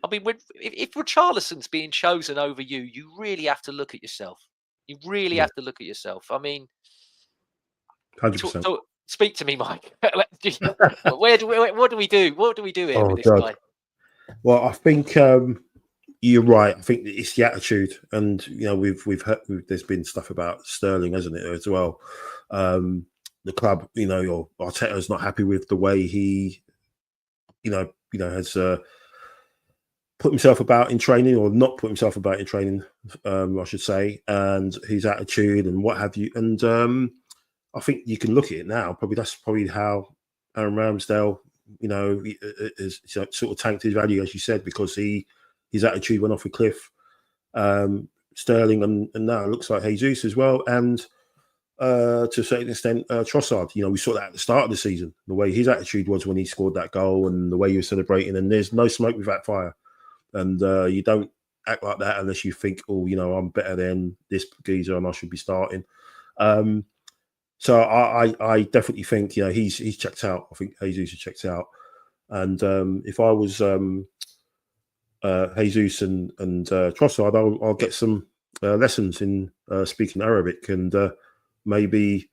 I mean, if Richarlison's being chosen over you, you really have to look at yourself. You really have to look at yourself. I mean, 100%. Speak to me, Mike. What do we do? What do we do here with this guy? Well, I think you're right. I think it's the attitude, and we've heard there's been stuff about Sterling, hasn't it, as well? The club, or Arteta's not happy with the way he, has put himself about in training, or not put himself about in training, I should say, and his attitude and what have you. And I think you can look at it now. That's probably how Aaron Ramsdale, is sort of tanked his value, as you said, because his attitude went off a cliff. Sterling and now it looks like Jesus as well, and to a certain extent Trossard. We saw that at the start of the season, the way his attitude was when he scored that goal and the way he was celebrating. And there's no smoke without fire, and you don't act like that unless you think, I'm better than this geezer and I should be starting. So I definitely think he's checked out. I think Jesus has checked out, and if I was Jesus and Trossard, I'll get some lessons in speaking Arabic, and maybe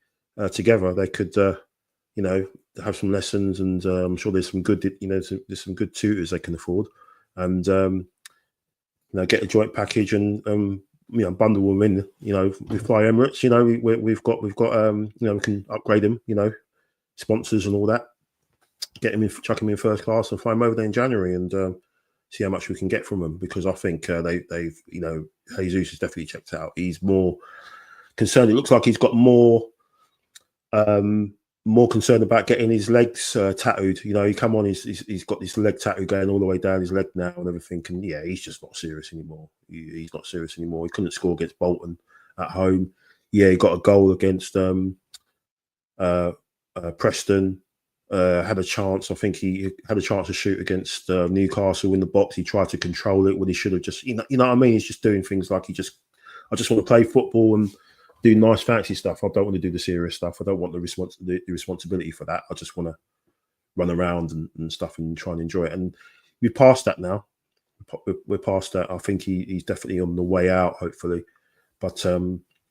together they could have some lessons, and I'm sure there's some good there's some good tutors they can afford, and get a joint package and bundle them in. We fly Emirates. We've got we can upgrade them. sponsors and all that. Get him in, chuck him in first class, and fly him over there in January, and see how much we can get from them. Because I think they've Jesus is definitely checked out. He's more concerned. It looks like he's got more concerned about getting his legs tattooed. He come on, he's got this leg tattoo going all the way down his leg now and everything. And yeah, he's just not serious anymore. He's not serious anymore. He couldn't score against Bolton at home. Yeah, he got a goal against Preston. Had a chance. I think he had a chance to shoot against Newcastle in the box. He tried to control it when he should have just, you know what I mean? He's just doing things like I just want to play football and do nice fancy stuff. I don't want to do the serious stuff. I don't want the responsibility for that. I just want to run around and stuff and try and enjoy it. And we're past that now. We're past that. I think he's definitely on the way out, hopefully. But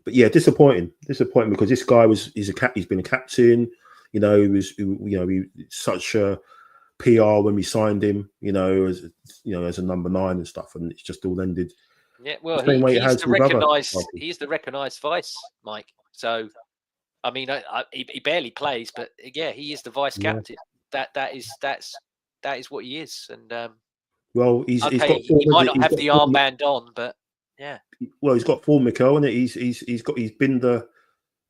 yeah, disappointing because this guy he's been a captain. He was such a PR when we signed him. As a number 9 and stuff, and it's just all ended. Yeah, well, he's the recognised vice, Mike. So, I mean, he barely plays, but yeah, he is the vice captain. That is what he is. And well, he might not have the armband on, but yeah. Well, he's got form, Mikel, and he's been the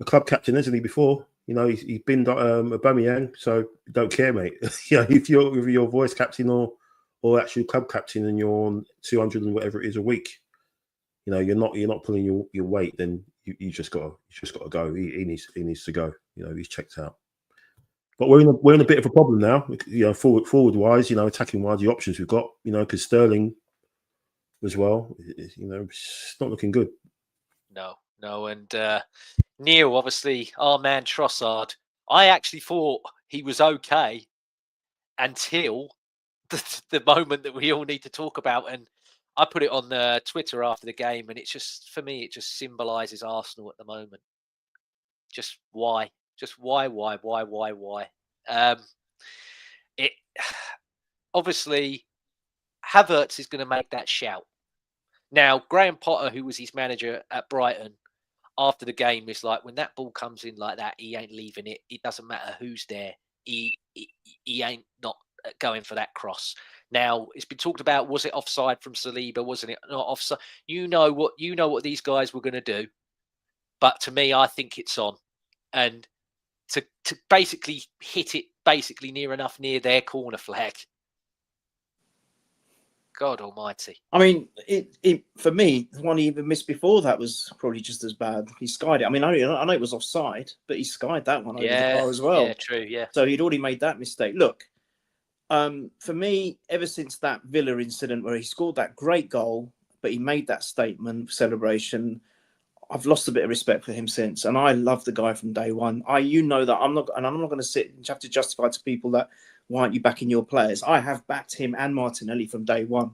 club captain, hasn't he? Before, he's been Aubameyang, so don't care, mate. If you're voice captain or actual club captain, and you're on 200 and whatever it is a week. You're not pulling your weight, then you just got to go. He needs to go. He's checked out. But we're in a bit of a problem now. Forward wise, attacking wise, the options we've got, because Sterling as well, it's not looking good. No, and Neil, obviously, our man Trossard. I actually thought he was okay until the moment that we all need to talk about, and I put it on Twitter after the game, and it's just, for me, it just symbolises Arsenal at the moment. Just why? Just why? It obviously Havertz is going to make that shout. Now, Graham Potter, who was his manager at Brighton, after the game is like, when that ball comes in like that, he ain't leaving it. It doesn't matter who's there. He ain't not going for that cross. Now, it's been talked about, was it offside from Saliba? Wasn't it not offside? You know what these guys were going to do. But to me, I think it's on. And to basically hit it basically near their corner flag. God almighty. I mean, it for me, the one he even missed before that was probably just as bad. He skied it. I mean, I know it was offside, but he skied that one over the bar as well. Yeah, true, yeah. So he'd already made that mistake. Look, for me, ever since that Villa incident where he scored that great goal, but he made that statement celebration, I've lost a bit of respect for him since. And I love the guy from day one. That I'm not going to sit and have to justify to people that, why aren't you backing your players? I have backed him and Martinelli from day one.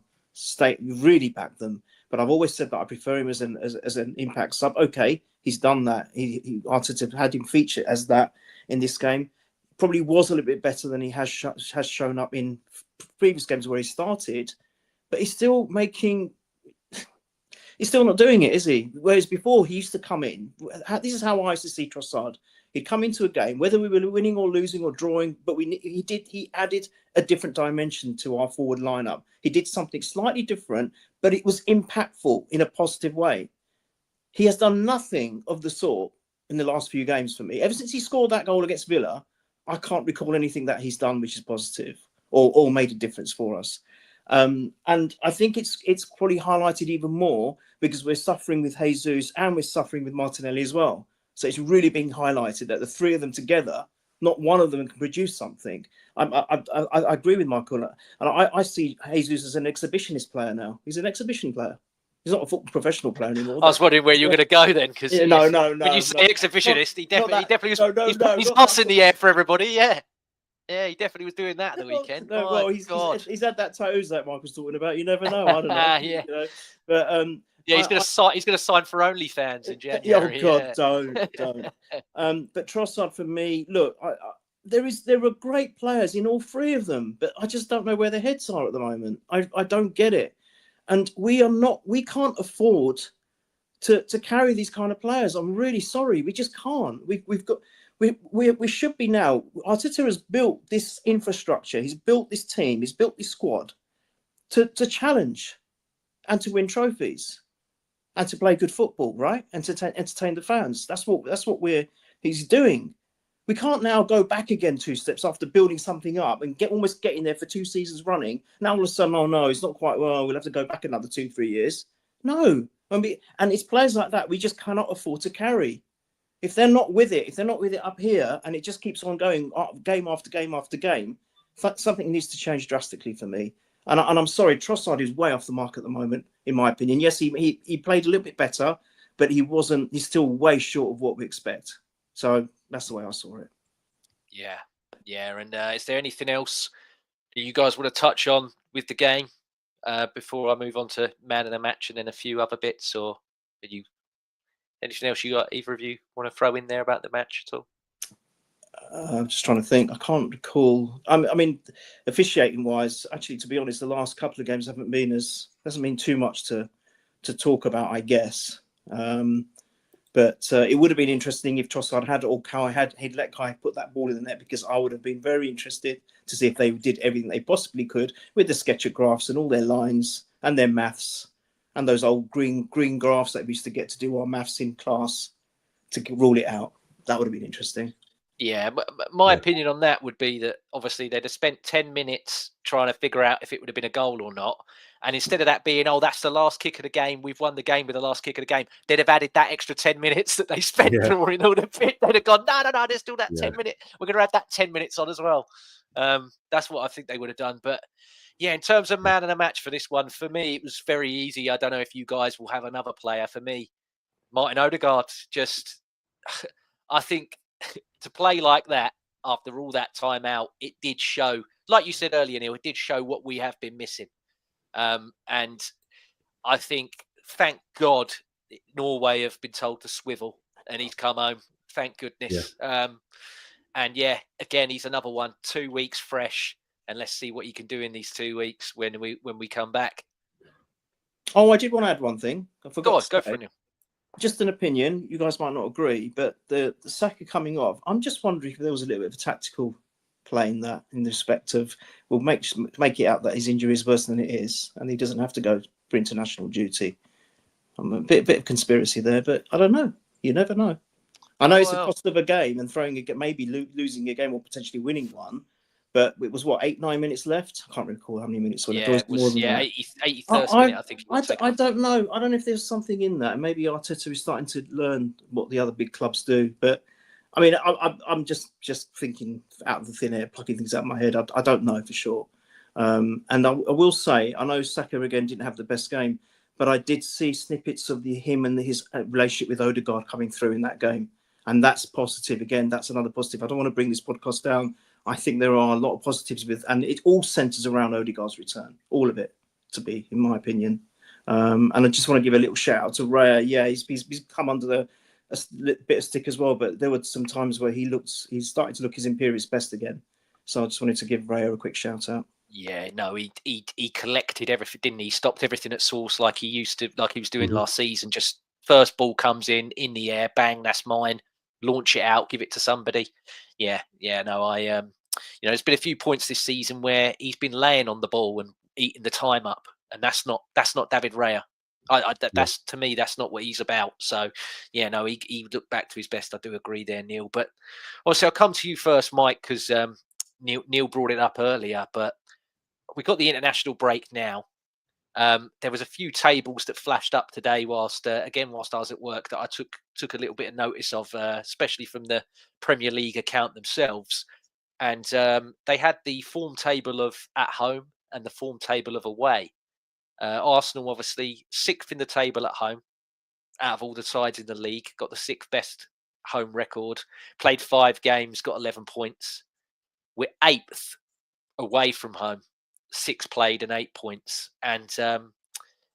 Really backed them. But I've always said that I prefer him as an impact sub. Okay, he's done that. Arteta had him featured as that in this game. Probably was a little bit better than he has shown up in previous games where he started. But he's still not doing it, is he? Whereas before, he used to come in. This is how I used to see Trossard. He'd come into a game, whether we were winning or losing or drawing, but he added a different dimension to our forward lineup. He did something slightly different, but it was impactful in a positive way. He has done nothing of the sort in the last few games for me. Ever since he scored that goal against Villa, I can't recall anything that he's done which is positive or made a difference for us. And I think it's probably highlighted even more because we're suffering with Jesus and we're suffering with Martinelli as well. So it's really been highlighted that the three of them together, not one of them can produce something. I agree with Michael. And I see Jesus as an exhibitionist player now. He's an exhibition player. He's not a professional player anymore. I was wondering where you were going to go then, because no. When you say exhibitionist, he definitely was. He's bossing the air for everybody. Yeah, he definitely was doing that at the weekend. He's had that tattoos that Mike was talking about. You never know. I don't know. Yeah. But he's going to sign for OnlyFans in January. Oh God, don't. But Trossard for me, look, there are great players in all three of them, but I just don't know where their heads are at the moment. I don't get it. And we can't afford to carry these kind of players. I'm really sorry, we just can't. We should be now. Arteta has built this infrastructure. He's built this team. He's built this squad to challenge and to win trophies and to play good football, right? And to entertain the fans. That's what he's doing. We can't now go back again 2 steps after building something up and almost getting there for 2 seasons running. Now all of a sudden, oh no, it's not quite well. We'll have to go back another 2-3 years. No, and it's players like that we just cannot afford to carry. If they're not with it, up here, and it just keeps on going game after game after game, something needs to change drastically for me. And I'm sorry, Trossard is way off the mark at the moment, in my opinion. Yes, he played a little bit better, but he's still way short of what we expect. So that's the way I saw it. Yeah. And is there anything else you guys want to touch on with the game before I move on to man of the match and then a few other bits? Or anything else either of you want to throw in there about the match at all? I'm just trying to think. I can't recall. I mean, officiating wise, actually, to be honest, the last couple of games hasn't been too much to talk about, I guess. But it would have been interesting if Trossard he'd let Kai put that ball in the net, because I would have been very interested to see if they did everything they possibly could with the sketcher graphs and all their lines and their maths and those old green graphs that we used to get to do our maths in class to rule it out. That would have been interesting. Yeah, my opinion on that would be that obviously they'd have spent 10 minutes trying to figure out if it would have been a goal or not. And instead of that being, that's the last kick of the game, we've won the game with the last kick of the game, they'd have added that extra 10 minutes that they spent drawing all the bit. They'd have gone, no, there's still that 10 minutes. We're going to add that 10 minutes on as well. That's what I think they would have done. But yeah, in terms of man of the match for this one, for me, it was very easy. I don't know if you guys will have another player. For me, Martin Odegaard, I think to play like that after all that time out, it did show, like you said earlier, Neil, it did show what we have been missing. And I think, thank God, Norway have been told to swivel and he's come home. Thank goodness. Yeah. And yeah, again, he's another one, 2 weeks fresh. And let's see what he can do in these 2 weeks when we come back. Oh, I did want to add one thing. I forgot. Go for it, Neil. Just an opinion. You guys might not agree, but the Saka coming off, I'm just wondering if there was a little bit of a tactical play in that, in the respect of, we'll make it out that his injury is worse than it is, and he doesn't have to go for international duty. I'm a bit of conspiracy there, but I don't know. You never know. I know it's the cost of a game and maybe losing a game or potentially winning one. But it was 8-9 minutes left. I can't recall how many minutes were left. Yeah, it was more than 81st minute. I think. I don't know. I don't know if there's something in that. Maybe Arteta is starting to learn what the other big clubs do. But I mean, I'm just thinking out of the thin air, plucking things out of my head. I don't know for sure. And I will say, I know Saka again didn't have the best game, but I did see snippets of him and his relationship with Odegaard coming through in that game, and that's positive. Again, that's another positive. I don't want to bring this podcast down. I think there are a lot of positives and it all centres around Odegaard's return, all of it, to be, in my opinion. And I just want to give a little shout out to Raya. Yeah, he's come under a bit of stick as well, but there were some times where he's starting to look his imperious best again. So I just wanted to give Raya a quick shout out. Yeah, no, he collected everything, didn't he? He stopped everything at source like he used to, like he was doing last season. Just first ball comes in the air, bang, that's mine. Launch it out, give it to somebody. Yeah, no, there's been a few points this season where he's been laying on the ball and eating the time up, and that's not David Raya. That's to me, that's not what he's about. So, yeah, no, he looked back to his best. I do agree there, Neil. But also, I'll come to you first, Mike, because Neil brought it up earlier. But we've got the international break now. There was a few tables that flashed up today whilst I was at work that I took a little bit of notice of, especially from the Premier League account themselves. And they had the form table of at home and the form table of away. Arsenal, obviously, 6th in the table at home out of all the sides in the league, got the 6th best home record, played 5 games, got 11 points. We're 8th away from home, 6 played and 8 points. And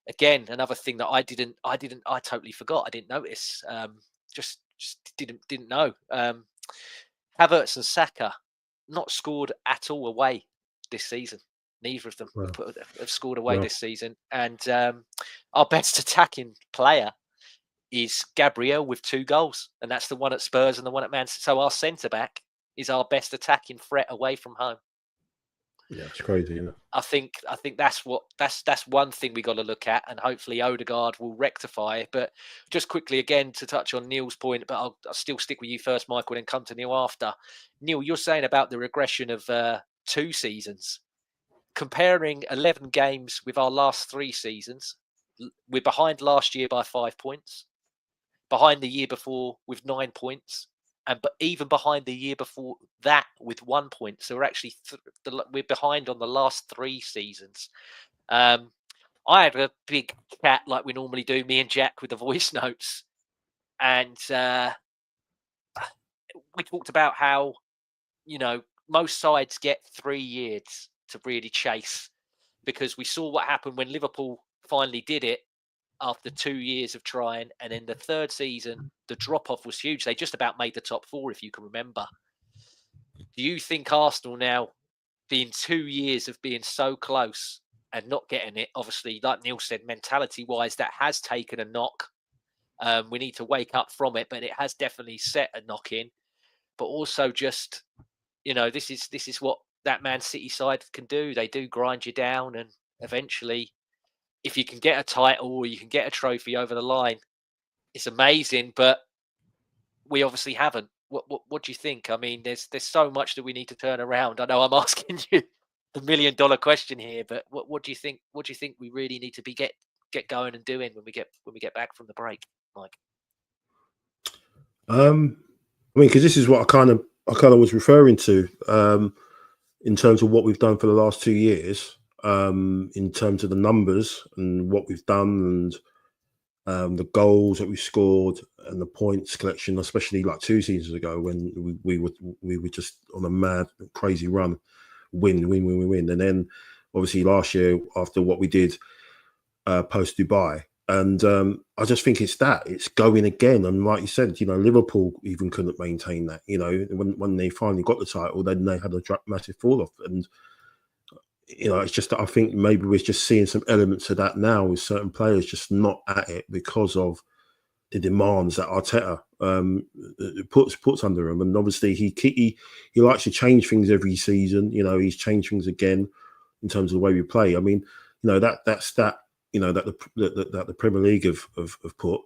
again, another thing that I totally forgot. I didn't notice. Just didn't know. Havertz and Saka not scored at all away this season. Neither of them have scored away this season. And our best attacking player is Gabriel with 2 goals, and that's the one at Spurs and the one at Man City. So our centre back is our best attacking threat away from home. Yeah, it's crazy, isn't it? I think that's one thing we got to look at, and hopefully Odegaard will rectify it. But just quickly again to touch on Neil's point, but I'll still stick with you first, Michael, and come to Neil after. Neil, you're saying about the regression of 2 seasons, comparing 11 games with our last 3 seasons. We're behind last year by 5 points, behind the year before with 9 points, and even behind the year before that with 1 point. So we're actually we're behind on the last 3 seasons. I had a big chat like we normally do, me and Jack, with the voice notes, and we talked about how, you know, most sides get 3 years to really chase, because we saw what happened when Liverpool finally did it after 2 years of trying, and in the 3rd season the drop off was huge. They just about made the top 4, if you can remember. Do you think Arsenal now, being 2 years of being so close and not getting it, obviously, like Neil said, mentality wise, that has taken a knock? We need to wake up from it, but it has definitely set a knock in. But also, just, you know, this is what that Man City side can do. They do grind you down, and eventually, if you can get a title or you can get a trophy over the line, it's amazing. But we obviously haven't. What do you think? I mean, there's so much that we need to turn around. I know I'm asking you the $1 million question here, but what do you think? What do you think we really need to be get going and doing when we get back from the break, Mike? I mean, because this is what I kind of was referring to, in terms of what we've done for the last 2 years, in terms of the numbers and what we've done, and the goals that we scored and the points collection, especially like 2 seasons ago when we were just on a mad, crazy run, win, and then obviously last year after what we did post Dubai. And I just think it's going again. And like you said, you know, Liverpool even couldn't maintain that. You know, when they finally got the title, then they had a massive fall off. And, you know, it's just that I think maybe we're just seeing some elements of that now with certain players just not at it because of the demands that Arteta puts under him. And obviously he likes to change things every season. You know, he's changed things again in terms of the way we play. I mean, you know, that's that. You know, that the Premier League have put,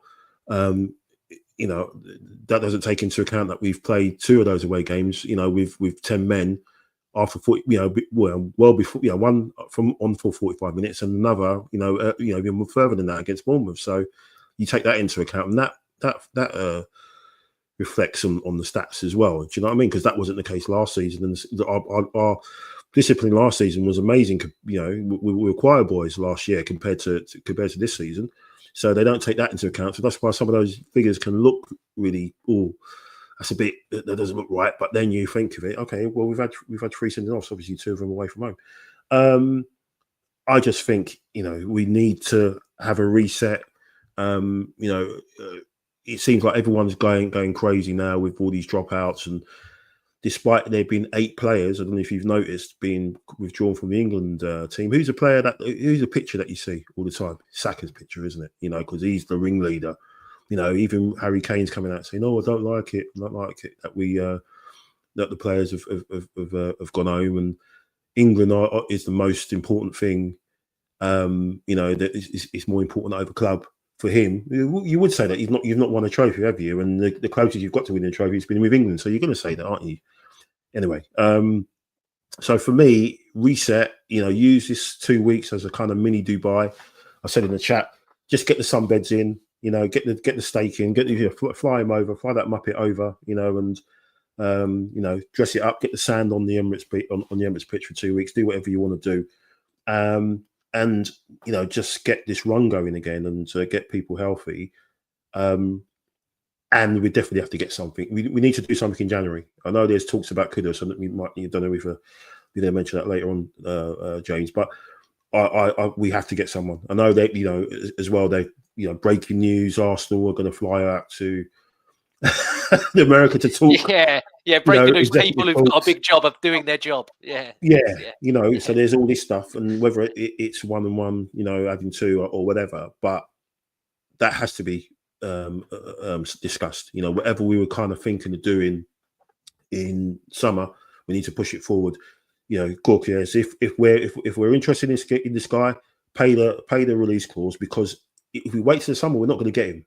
you know, that doesn't take into account that we've played 2 of those away games, you know, with 10 men after 40, you know, well before, you know, one from on for 45 minutes and another, you know, even further than that against Bournemouth. So you take that into account, and that reflects on the stats as well. Do you know what I mean? Because that wasn't the case last season, and our discipline last season was amazing. You know, we were choir boys last year compared to this season, so they don't take that into account. So that's why some of those figures can look really, that's a bit, that doesn't look right. But then you think of it, okay, well we've had 3 sending offs, obviously 2 of them away from home. I just think, you know, we need to have a reset. You know, it seems like everyone's going crazy now with all these dropouts, and despite there being 8 players, I don't know if you've noticed, being withdrawn from the England team. Who's a picture that you see all the time? Saka's picture, isn't it? You know, because he's the ringleader. You know, even Harry Kane's coming out saying, "No, I don't like it. I don't like it that we that the players have gone home." And England is the most important thing. You know, that it's more important over club for him. You would say that you've not won a trophy, have you? And the closest you've got to winning a trophy has been with England. So you're going to say that, aren't you? Anyway, so for me, reset. You know, use this 2 weeks as a kind of mini Dubai. I said in the chat, just get the sunbeds in. You know, get the steak in. Fly him over. Fly that Muppet over. You know, and you know, dress it up. Get the sand on the Emirates on the Emirates pitch for 2 weeks. Do whatever you want to do. And, you know, just get this run going again and get people healthy. And we definitely have to get something. We need to do something in January. I know there's talks about Kudus, and we might, I don't know if we didn't mention that later on, James, but we have to get someone. I know that, you know, as well, they, you know, breaking news, Arsenal are going to fly out to America to talk. Yeah, breaking news. People who've got a big job of doing their job. Yeah. You know, so there's all this stuff, and whether it's 1 and 1, you know, adding 2 or whatever, but that has to be discussed. You know, whatever we were kind of thinking of doing in summer, we need to push it forward. You know, Gorka, if we're interested in this guy, pay the release clause, because if we wait till the summer, we're not going to get him.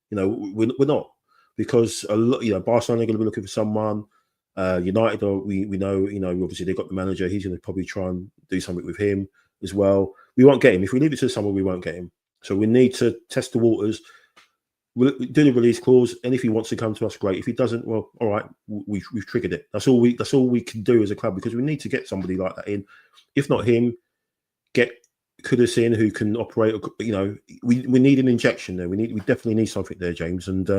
You know, we're not, because a lot. You know, Barcelona are going to be looking for someone. United, we know. You know, obviously they've got the manager. He's going to probably try and do something with him as well. We won't get him if we leave it to the summer. We won't get him. So we need to test the waters. We'll do the release clause, and if he wants to come to us, great. If he doesn't, well, all right, we've triggered it. That's all we can do as a club, because we need to get somebody like that in. If not him, get Kudus in, who can operate. You know, we need an injection there. We definitely need something there, James. And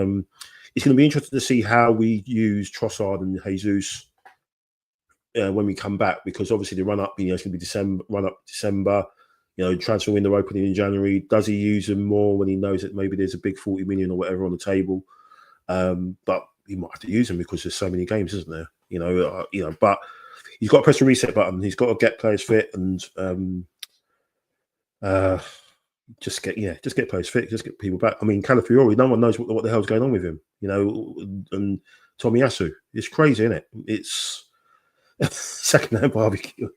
it's going to be interesting to see how we use Trossard and Jesus when we come back, because obviously the run up, you know, it's going to be December. You know, transfer window opening in January. Does he use them more when he knows that maybe there's a big 40 million or whatever on the table? But he might have to use them because there's so many games, isn't there? You know, but he's got to press the reset button. He's got to get players fit and just get players fit, just get people back. I mean, Calafiori, no one knows what the hell's going on with him. You know, and Tomiyasu, it's crazy, isn't it? It's second-hand barbecue.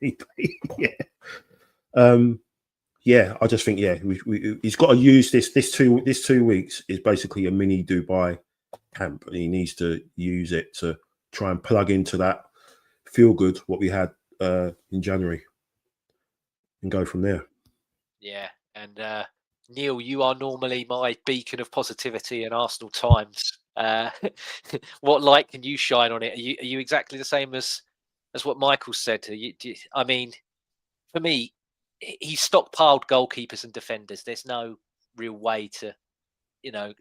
Yeah. Yeah, I just think he's got to use this 2 weeks is basically a mini Dubai camp, and he needs to use it to try and plug into that feel good what we had in January and go from there. Yeah, and Neil, you are normally my beacon of positivity in Arsenal times. What light can you shine on it? Are you exactly the same as what Michael said? I mean, for me, he stockpiled goalkeepers and defenders. There's no real way to, you know,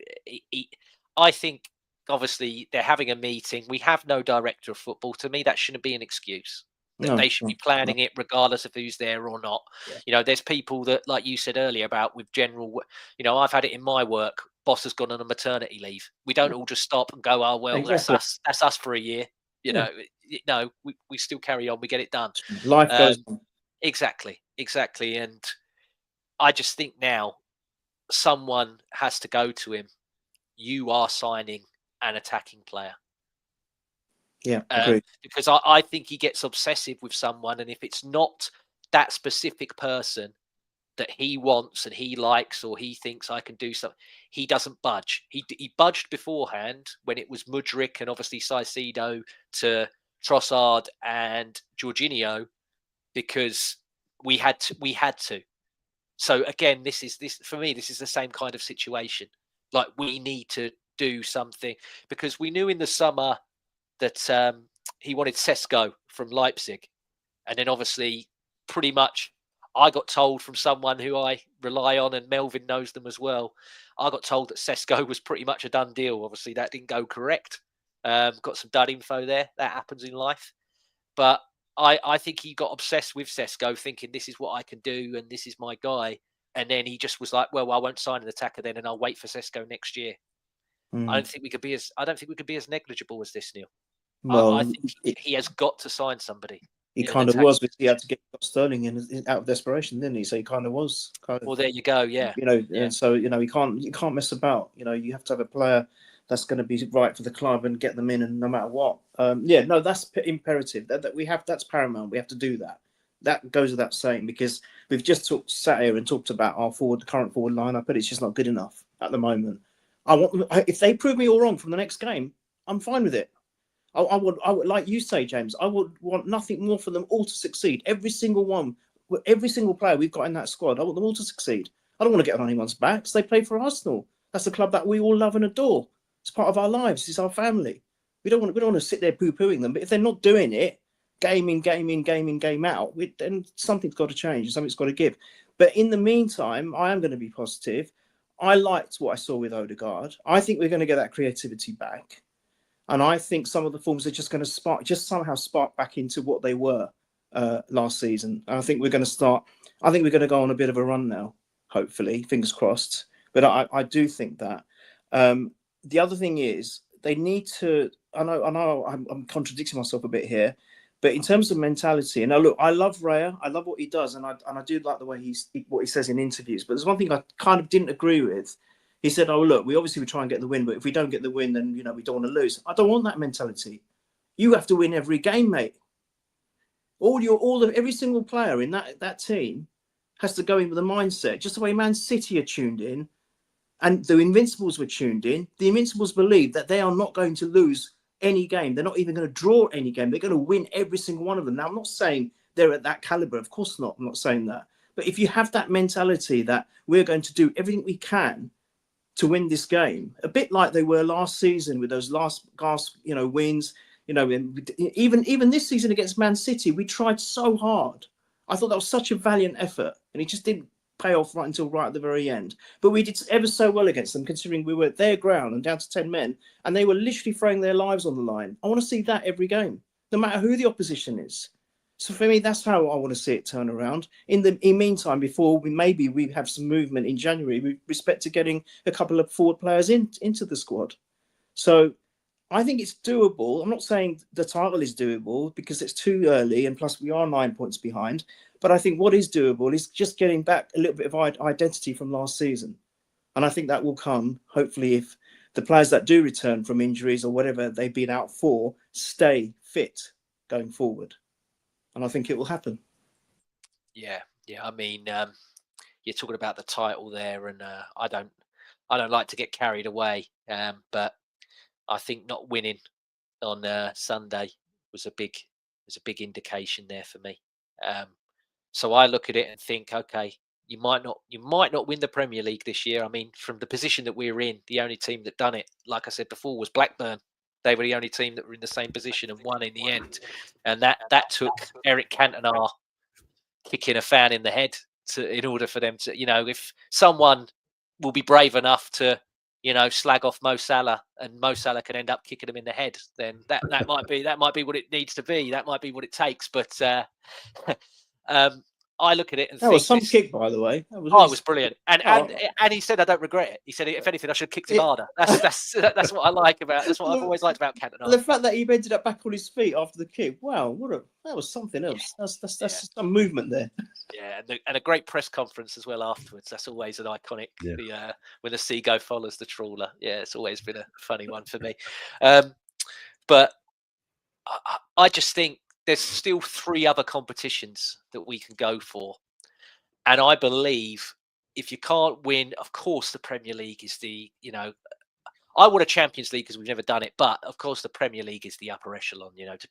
I think obviously they're having a meeting. We have no director of football. To me, that shouldn't be an excuse. They should be planning it regardless of who's there or not. Yeah. You know, there's people that, like you said earlier about with general, you know, I've had it in my work. Boss has gone on a maternity leave. We don't all just stop and go, oh, well, exactly. That's us for a year. You know, no, we still carry on. We get it done. Life goes on. Exactly. And I just think now someone has to go to him. You are signing an attacking player. Yeah, agreed. Because I think he gets obsessive with someone, and if it's not that specific person that he wants and he likes, or he thinks I can do something, he doesn't budge. He budged beforehand when it was Mudryk and obviously Caicedo to Trossard and Jorginho, because we had to. So again, this for me, this is the same kind of situation. Like, we need to do something, because we knew in the summer that he wanted Sesko from Leipzig, and then obviously pretty much I got told from someone who I rely on, and Melvin knows them as well, I got told that Sesko was pretty much a done deal. Obviously that didn't go correct. Got some dud info there. That happens in life. But I think he got obsessed with Sesko, thinking this is what I can do and this is my guy. And then he just was like, well, I won't sign an attacker then, and I'll wait for Sesko next year. I don't think we could be as negligible as this, Neil. Well, I think he has got to sign somebody. He kind of was, because he had to get Sterling in out of desperation, didn't he? So he kind of was. Well, there you go. Yeah. You know, and so you know, you can't mess about. You know, you have to have a player that's going to be right for the club and get them in, and no matter what. That's imperative. That's paramount. We have to do that. That goes without saying, because we've just sat here and talked about our current forward lineup, but it's just not good enough at the moment. If they prove me all wrong from the next game, I'm fine with it. I would, like you say, James, I would want nothing more for them all to succeed. Every single one, every single player we've got in that squad, I want them all to succeed. I don't want to get on anyone's backs. They play for Arsenal. That's a club that we all love and adore. It's part of our lives. It's our family. We don't want to sit there poo-pooing them. But if they're not doing it, game in, game out, then something's got to change. Something's got to give. But in the meantime, I am going to be positive. I liked what I saw with Odegaard. I think we're going to get that creativity back. And I think some of the forms are just going to somehow spark back into what they were last season. And I think we're going to go on a bit of a run now, hopefully, fingers crossed. But I do think that. The other thing is, they need to, I know I'm contradicting myself a bit here, but in terms of mentality, and now look, I love Raya. I love what he does. And I do like the way what he says in interviews. But there's one thing I kind of didn't agree with, He said, "Oh, look, we obviously try and get the win, but if we don't get the win, then, you know, we don't want to lose." I don't want that mentality. You have to win every game, mate. Every single player in that team has to go in with a mindset, just the way Man City are tuned in, and the Invincibles were tuned in. The Invincibles believe that they are not going to lose any game. They're not even going to draw any game. They're going to win every single one of them. Now, I'm not saying they're at that caliber. Of course not. I'm not saying that. But if you have that mentality that we're going to do everything we can to win this game, a bit like they were last season with those last gasp, wins. Even this season against Man City, we tried so hard. I thought that was such a valiant effort, and it just didn't pay off right at the very end. But we did ever so well against them, considering we were at their ground and down to 10 men, and they were literally throwing their lives on the line. I want to see that every game, no matter who the opposition is. So for me, that's how I want to see it turn around. In the meantime, before we have some movement in January with respect to getting a couple of forward players into the squad. So I think it's doable. I'm not saying the title is doable because it's too early, and plus we are 9 points behind. But I think what is doable is just getting back a little bit of identity from last season. And I think that will come, hopefully, if the players that do return from injuries or whatever they've been out for stay fit going forward. And I think it will happen. Yeah. I mean, you're talking about the title there, and I don't like to get carried away. But I think not winning on Sunday was a big indication there for me. So I look at it and think, okay, you might not win the Premier League this year. I mean, from the position that we're in, the only team that done it, like I said before, was Blackburn. They were the only team that were in the same position and won in the end. And that took Eric Cantona kicking a fan in the head in order for them to, if someone will be brave enough to, slag off Mo Salah, and Mo Salah can end up kicking him in the head, then that might be what it needs to be. That might be what it takes. But I look at it and that was some kick, by the way. It was brilliant. And he said, "I don't regret it." He said, "If anything, I should have kicked him harder." That's what I like about. That's what I've always liked about Cantona. The fact that he ended up back on his feet after the kick. Wow, that was something else. Yeah. That's some movement there. Yeah, and a great press conference as well afterwards. That's always an iconic. Yeah. When the seagull follows the trawler. Yeah, it's always been a funny one for me. But I just think there's still 3 other competitions that we can go for. And I believe if you can't win, of course, the Premier League is I want a Champions League because we've never done it. But of course, the Premier League is the upper echelon, to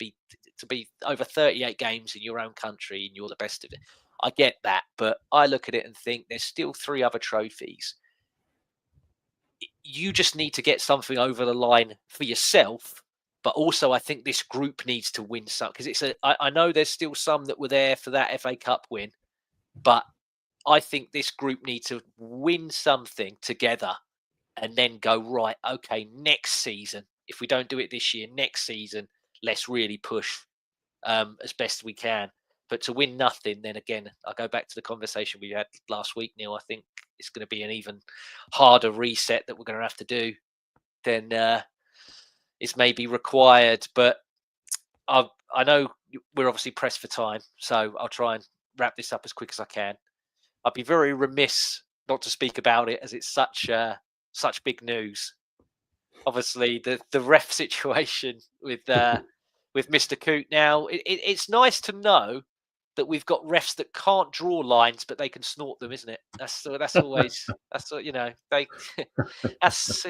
be over 38 games in your own country and you're the best of it. I get that. But I look at it and think there's still 3 other trophies. You just need to get something over the line for yourself. But also, I think this group needs to win some, because I know there's still some that were there for that FA Cup win, but I think this group needs to win something together and then go, right, okay, next season, if we don't do it this year, next season, let's really push as best we can. But to win nothing, then again, I go back to the conversation we had last week, Neil. I think it's going to be an even harder reset that we're going to have to do than is maybe required. But I know we're obviously pressed for time, so I'll try and wrap this up as quick as I can. I'd be very remiss not to speak about it, as it's such big news. Obviously, the ref situation with Mr. Coote. Now, it's nice to know that we've got refs that can't draw lines, but they can snort them, isn't it? That's always they. That's.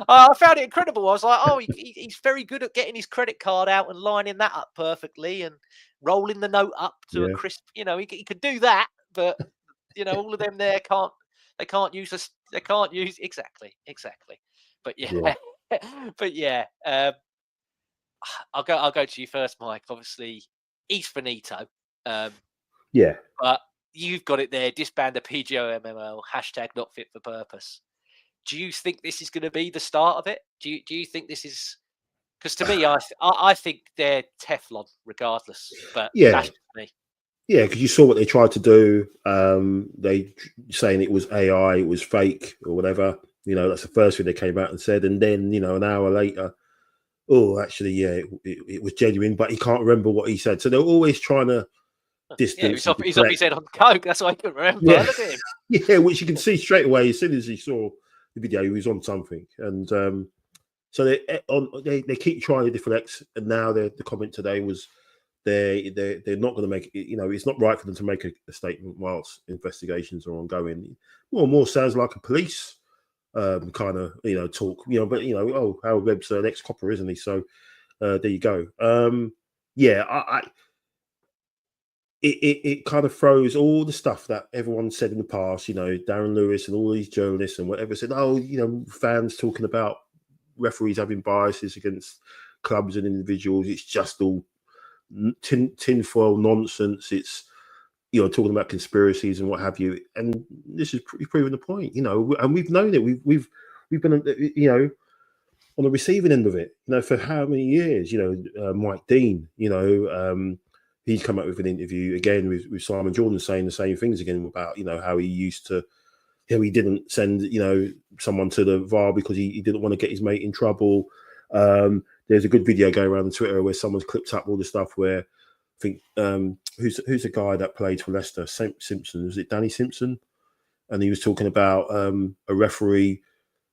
I found it incredible. I was like, oh, he's very good at getting his credit card out and lining that up perfectly and rolling the note up to a crisp. He could do that, but all of them there can't. They can't use us. They can't use exactly. But yeah. But yeah. I'll go to you first, Mike. Obviously, he's finito. But you've got it there. Disband the PGMOL. # not fit for purpose. Do you think this is going to be the start of it? Do you think this is? Because to me, I think they're Teflon regardless. But that's just me. Yeah, because you saw what they tried to do. They saying it was AI, it was fake or whatever. That's the first thing they came out and said. And then, an hour later, oh, actually, yeah, it was genuine, but he can't remember what he said. So they're always trying to distance. Yeah, he's off his head on coke. That's why I couldn't remember. Yeah. Look at him. Yeah, which you can see straight away as soon as he saw the video, he was on something. And so they keep trying to deflect. And now the comment today was they're not going to make it. It's not right for them to make a statement whilst investigations are ongoing. More and more sounds like a police kind of talk. But Howard Webb's an ex-copper, isn't he? So there you go. It kind of throws all the stuff that everyone said in the past, Darren Lewis and all these journalists and whatever said, fans talking about referees having biases against clubs and individuals. It's just all tinfoil nonsense. It's, talking about conspiracies and what have you. And this is proving the point, and we've known it. We've been, on the receiving end of it, for how many years, Mike Dean, he's come up with an interview again with Simon Jordan saying the same things again about, how he used to, he didn't send, someone to the VAR because he didn't want to get his mate in trouble. There's a good video going around on Twitter where someone's clipped up all the stuff where I think, who's the guy that played for Leicester? Simpson. Was it Danny Simpson? And he was talking about a referee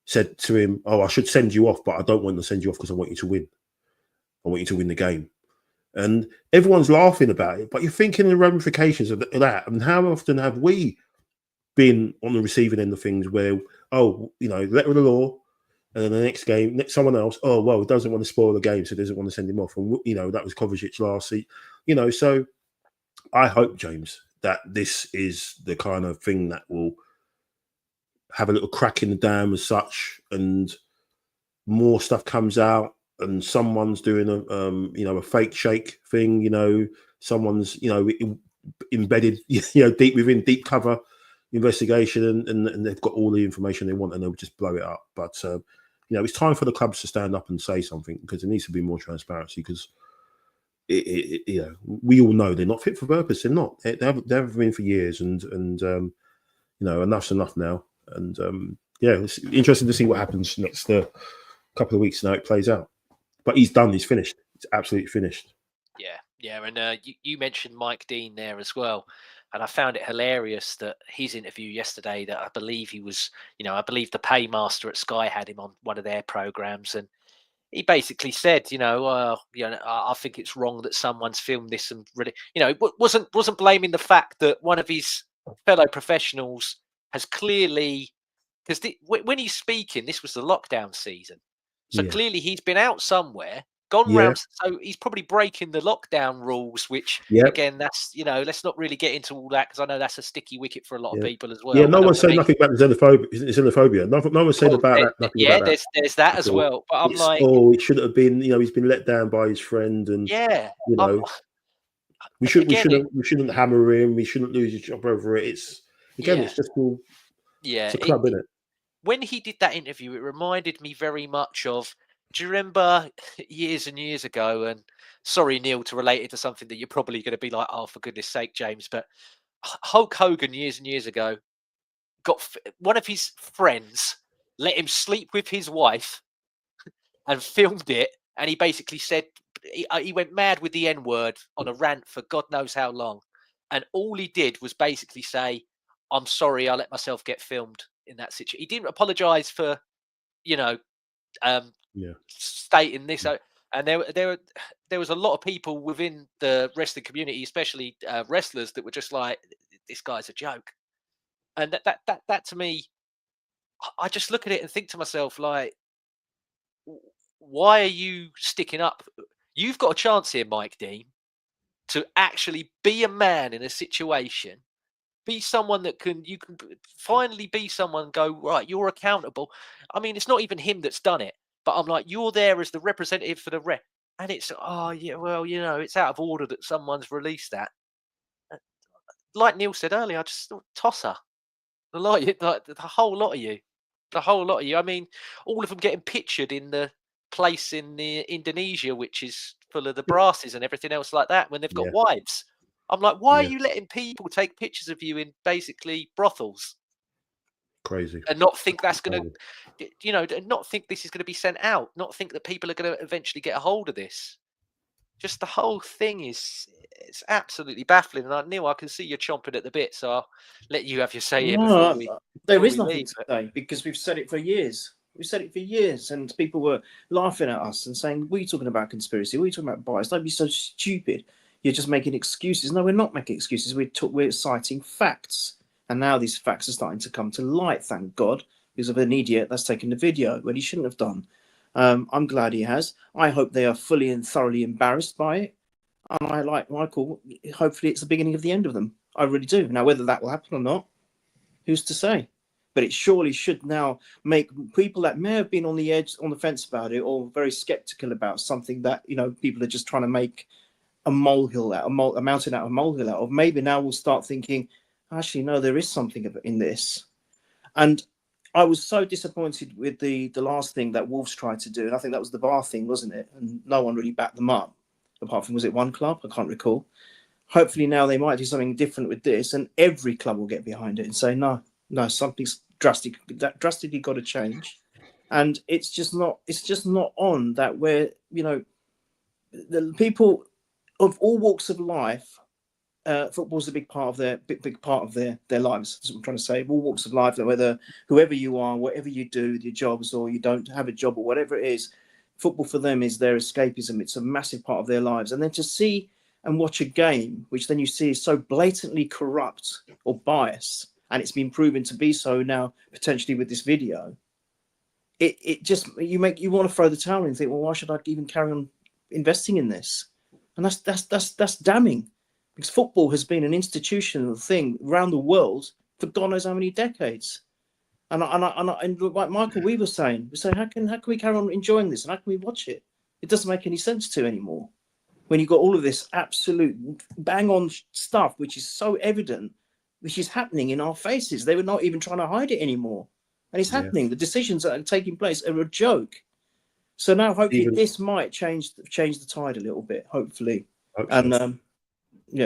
said to him, "Oh, I should send you off, but I don't want to send you off because I want you to win. I want you to win the game." And everyone's laughing about it, but you're thinking the ramifications of that. And how often have we been on the receiving end of things where, letter of the law, and then the next game, someone else, doesn't want to spoil the game, so doesn't want to send him off. And, that was Kovacic last season. So I hope, James, that this is the kind of thing that will have a little crack in the dam as such, and more stuff comes out, and someone's doing a fake shake thing. Someone's embedded deep cover investigation, and they've got all the information they want, and they'll just blow it up. But it's time for the clubs to stand up and say something, because there needs to be more transparency. Because we all know they're not fit for purpose. They're not. They haven't been for years, and enough's enough now. And it's interesting to see what happens next couple of weeks and how it plays out. But he's done. He's finished. It's absolutely finished. Yeah. And you mentioned Mike Dean there as well. And I found it hilarious that his interview yesterday, that I believe he was, I believe the paymaster at Sky had him on one of their programs. And he basically said, I think it's wrong that someone's filmed this, and really, wasn't blaming the fact that one of his fellow professionals has clearly, because when he's speaking, this was the lockdown season. So clearly he's been out somewhere, gone round. So he's probably breaking the lockdown rules, which again, that's, let's not really get into all that, because I know that's a sticky wicket for a lot of people as well. Yeah, no one said nothing about the xenophobia. No one said about that. Nothing about that. There's that as well. But I'm like, it should have been, he's been let down by his friend, and we shouldn't hammer him. We shouldn't lose his job over it. It's just all. It's a club, isn't it? When he did that interview, it reminded me very much of, do you remember years and years ago, and sorry, Neil, to relate it to something that you're probably going to be like, oh, for goodness sake, James, but Hulk Hogan years and years ago got one of his friends, let him sleep with his wife and filmed it. And he basically said, he went mad with the N-word on a rant for God knows how long. And all he did was basically say, I'm sorry, I let myself get filmed in that situation. He didn't apologize for, stating this. And there was a lot of people within the wrestling community, especially wrestlers, that were just like, this guy's a joke. And that to me, I just look at it and think to myself, like, why are you sticking up? You've got a chance here, Mike Dean, to actually be a man in a situation. Be someone that you can finally be someone, go, right, you're accountable. I mean, it's not even him that's done it, but I'm like, you're there as the representative for the rep. And it's, it's out of order that someone's released that. Like Neil said earlier, I just thought, toss her. The whole lot of you. The whole lot of you. I mean, all of them getting pictured in the place in Indonesia, which is full of the brasses and everything else like that, when they've got wives. I'm like, why are you letting people take pictures of you in basically brothels? Crazy. And not think that's going to, not think this is going to be sent out. Not think that people are going to eventually get a hold of this. just the whole thing it's absolutely baffling. And Neil, I can see you're chomping at the bit, so I'll let you have your say here before we. There before is we nothing leave. to say because we've said it for years. We've said it for years, and people were laughing at us and saying, "What are you talking about conspiracy? What are you talking about bias? Don't be so stupid. You're just making excuses." No, we're not making excuses. We're citing facts, and now these facts are starting to come to light. Thank God, because of an idiot that's taken the video when he shouldn't have done. I'm glad he has. I hope they are fully and thoroughly embarrassed by it. And I like Michael. Hopefully, it's the beginning of the end of them. I really do. Now, whether that will happen or not, who's to say? But it surely should now make people that may have been on the edge, on the fence about it, or very skeptical about something that people are just trying to make a molehill out, a mountain out of a molehill out of. Maybe now we'll start thinking, actually, no, there is something in this. And I was so disappointed with the last thing that Wolves tried to do, and I think that was the VAR thing, wasn't it? And no one really backed them up, apart from, was it one club? I can't recall. Hopefully now they might do something different with this, and every club will get behind it and say, no, something's drastically got to change. And it's just not on that where, the people of all walks of life, football's a big part of their lives. That's what I'm trying to say. All walks of life, whether whoever you are, whatever you do with your jobs, or you don't have a job, or whatever it is, football for them is their escapism. It's a massive part of their lives. And then to see and watch a game, which then you see is so blatantly corrupt or biased, and it's been proven to be so now, potentially with this video, it just, you want to throw the towel in and think, well, why should I even carry on investing in this? And that's damning, because football has been an institutional thing around the world for God knows how many decades. And like Michael, we were saying, how can we carry on enjoying this, and how can we watch it? It doesn't make any sense to anymore. When you've got all of this absolute bang-on stuff, which is so evident, which is happening in our faces. They were not even trying to hide it anymore. And it's happening. The decisions that are taking place are a joke. So now hopefully this might change the tide a little bit, hopefully. And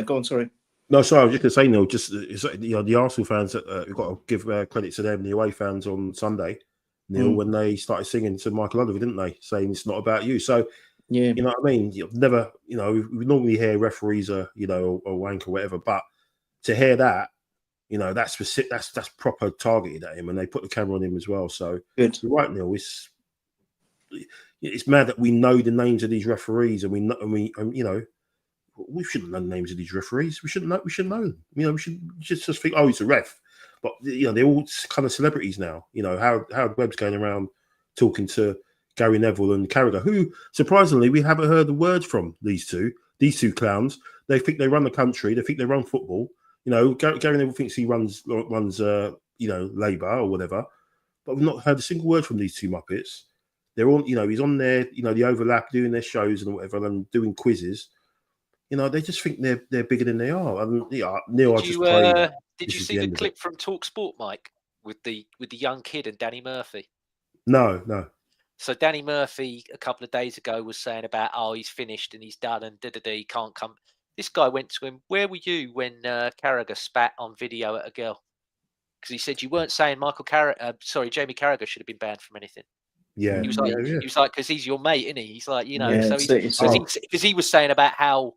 go on, sorry. No, sorry, I was just going to say, Neil, just the Arsenal fans, we've got to give credit to them, the away fans on Sunday, Neil, when they started singing to Michael Oliver, didn't they? Saying it's not about you. So, yeah, you know what I mean? You've never, we normally hear referees are, or wank or whatever, but to hear that, that's specific, that's proper targeted at him, and they put the camera on him as well. So, good. You're right, Neil. It's mad that we know the names of these referees, and we shouldn't know the names of these referees. We shouldn't know them. We should just think, oh, he's a ref. But they're all kind of celebrities now. Howard Webb's going around talking to Gary Neville and Carragher, who surprisingly we haven't heard the words from these two clowns. They think they run the country. They think they run football. Gary Neville thinks he runs Labour or whatever. But we've not heard a single word from these two Muppets. They're all, he's on there, the overlap, doing their shows and whatever, and doing quizzes. They just think they're bigger than they are. And Neil, I just pray. Did you see the clip from Talk Sport, Mike, with the young kid and Danny Murphy? No. So Danny Murphy a couple of days ago was saying about, he's finished and he's done and he can't come. This guy went to him, where were you when Carragher spat on video at a girl? Because he said you weren't saying Jamie Carragher should have been banned from anything. Yeah, he was like, because he's your mate, isn't he? He's like, because he was saying about how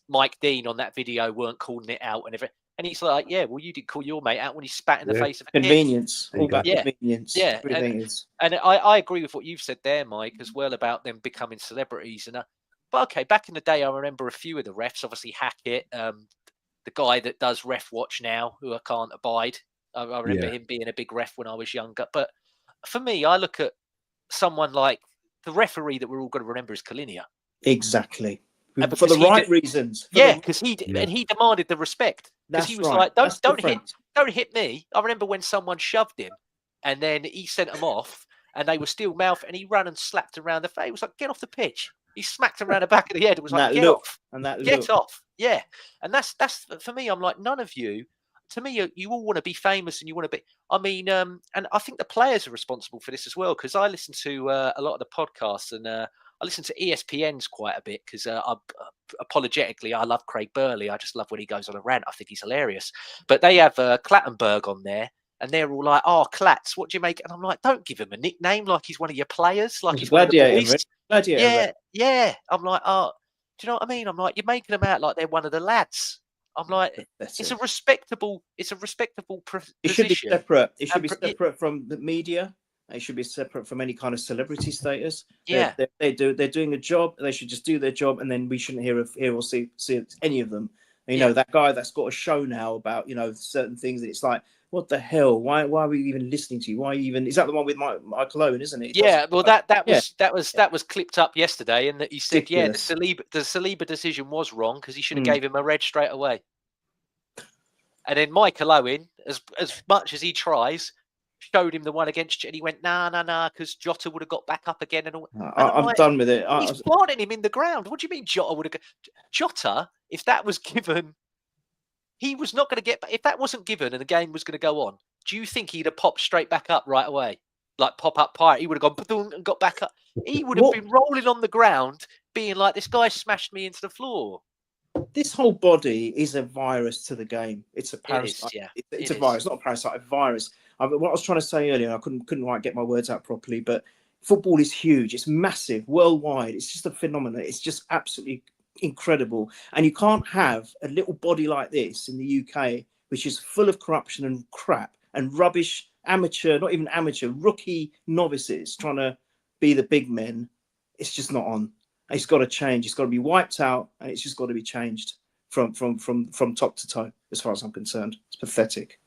Mike Dean on that video weren't calling it out and everything, and he's like, yeah, well, you didn't call your mate out when he spat in the face of a convenience, kid. all about convenience. Yeah, and I agree with what you've said there, Mike, as well about them becoming celebrities. And but okay, back in the day, I remember a few of the refs, obviously Hackett, the guy that does Ref Watch now, who I can't abide. I remember him being a big ref when I was younger. But for me, I look at someone like the referee that we're all going to remember is Kalinia. Exactly. For the right reasons. Because he demanded the respect. Because he was like, don't hit me. I remember when someone shoved him and then he sent them off and they were still mouth and he ran and slapped around the face. He was like, get off the pitch. He smacked him around the back of the head and was like, get off. Get off. Yeah. And that's for me, I'm like, none of you, to me, you all want to be famous and you want to be, and I think the players are responsible for this as well, because I listen to a lot of the podcasts and I listen to ESPN's quite a bit because apologetically, I love Craig Burley. I just love when he goes on a rant. I think he's hilarious. But they have Clattenburg on there and they're all like, oh, Clats, what do you make? And I'm like, don't give him a nickname like he's one of your players, like he's one of the boys. Gladiator. Yeah. I'm like, oh, do you know what I mean? I'm like, you're making them out like they're one of the lads. I'm like, it's a respectable It should be position. separate. It should be separate from the media. It should be separate from any kind of celebrity status. Yeah. They're doing a job. They should just do their job, and then we shouldn't hear or see any of them. And, you know, that guy that's got a show now about, you know, certain things. That it's like, what the hell? Why are we even listening to you? Why even? Is that the one with Michael Owen, isn't it? Yeah. Well, that was clipped up yesterday, and that he said, ridiculous. the Saliba decision was wrong because he should have gave him a red straight away. And then Michael Owen, as much as he tries, showed him the one against, and he went, nah, because Jota would have got back up again. And all. I'm like, done with it. He's planting him in the ground. What do you mean Jota would have? Jota, if that was given, he was not going to get. If that wasn't given and the game was going to go on, do you think he'd have popped straight back up right away? Like pop up pirate, he would have gone and got back up. He would have been rolling on the ground, being like, this guy smashed me into the floor. This whole body is a virus to the game. It's a parasite. It's a virus, not a parasite, a virus. What I was trying to say earlier, I couldn't quite get my words out properly, but football is huge. It's massive, worldwide. It's just a phenomenon. It's just absolutely incredible. And you can't have a little body like this in the UK, which is full of corruption and crap and rubbish, amateur, not even amateur, rookie novices trying to be the big men. It's just not on. It's got to change. It's got to be wiped out, and it's just got to be changed from top to toe. As far as I'm concerned, it's pathetic.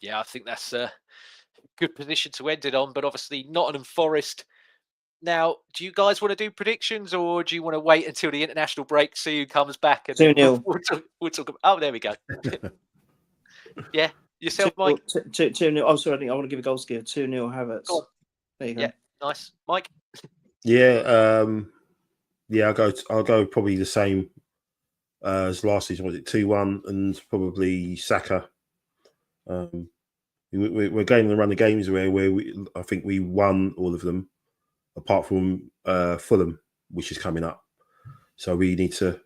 Yeah, I think that's a good position to end it on. But obviously, Nottingham Forest. Now, do you guys want to do predictions, or do you want to wait until the international break, see who comes back, and 2-0. We'll talk about? Oh, there we go. Yeah, yourself, Mike. 2-0. Oh, sorry, I want to give a goal scare. 2-0 Havertz. Cool. There you go. Yeah, nice, Mike. Yeah, I'll go probably the same as last season. Was it 2-1 and probably Saka? We're going to run the games where I think we won all of them, apart from Fulham, which is coming up. So we need to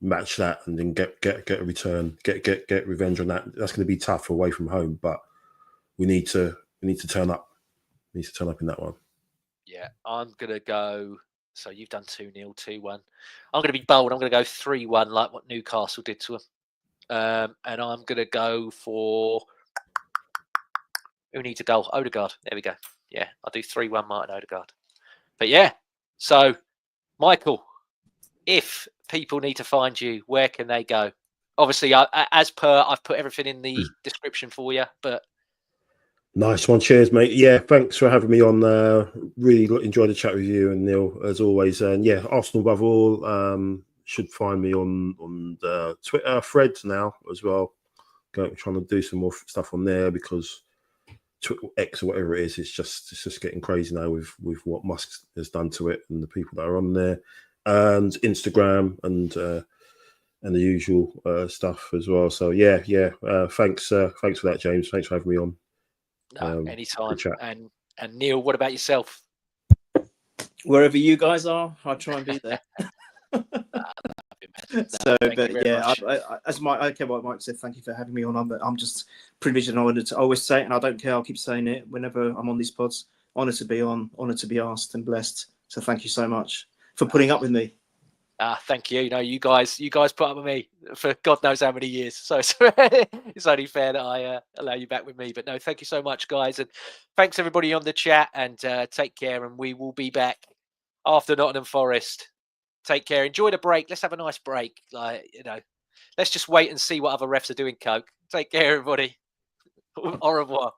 match that and then get a return, get revenge on that. That's going to be tough away from home, but we need to turn up. We need to turn up in that one. Yeah, I'm going to go. So you've done 2-0, 2-1. I'm going to be bold. I'm going to go 3-1, like what Newcastle did to them. And I'm going to go for. Who needs a goal? Odegaard. There we go. Yeah, I'll do 3-1 Martin Odegaard. But yeah, so Michael, if people need to find you, where can they go? Obviously, I've put everything in the description for you, but. Nice one. Cheers, mate. Yeah, thanks for having me on. Really enjoyed the chat with you and Neil, as always. And yeah, Arsenal above all. Should find me on the Twitter threads now as well. Trying to do some more stuff on there because X or whatever it is, it's just getting crazy now with what Musk has done to it and the people that are on there, and Instagram and the usual stuff as well. So yeah. Thanks for that, James. Thanks for having me on. No, anytime. And Neil, what about yourself? Wherever you guys are, I'll try and be there. As what Mike said, thank you for having me on. I'm just privileged and honoured to always say it, and I don't care. I'll keep saying it whenever I'm on these pods. Honoured to be on, honoured to be asked, and blessed. So thank you so much for putting up with me. Thank you. No, you guys put up with me for God knows how many years. So it's only fair that I allow you back with me. But no, thank you so much, guys. And thanks everybody on the chat, and take care. And we will be back after Nottingham Forest. Take care. Enjoy the break. Let's have a nice break. Let's just wait and see what other refs are doing, Coke. Take care, everybody. Au revoir.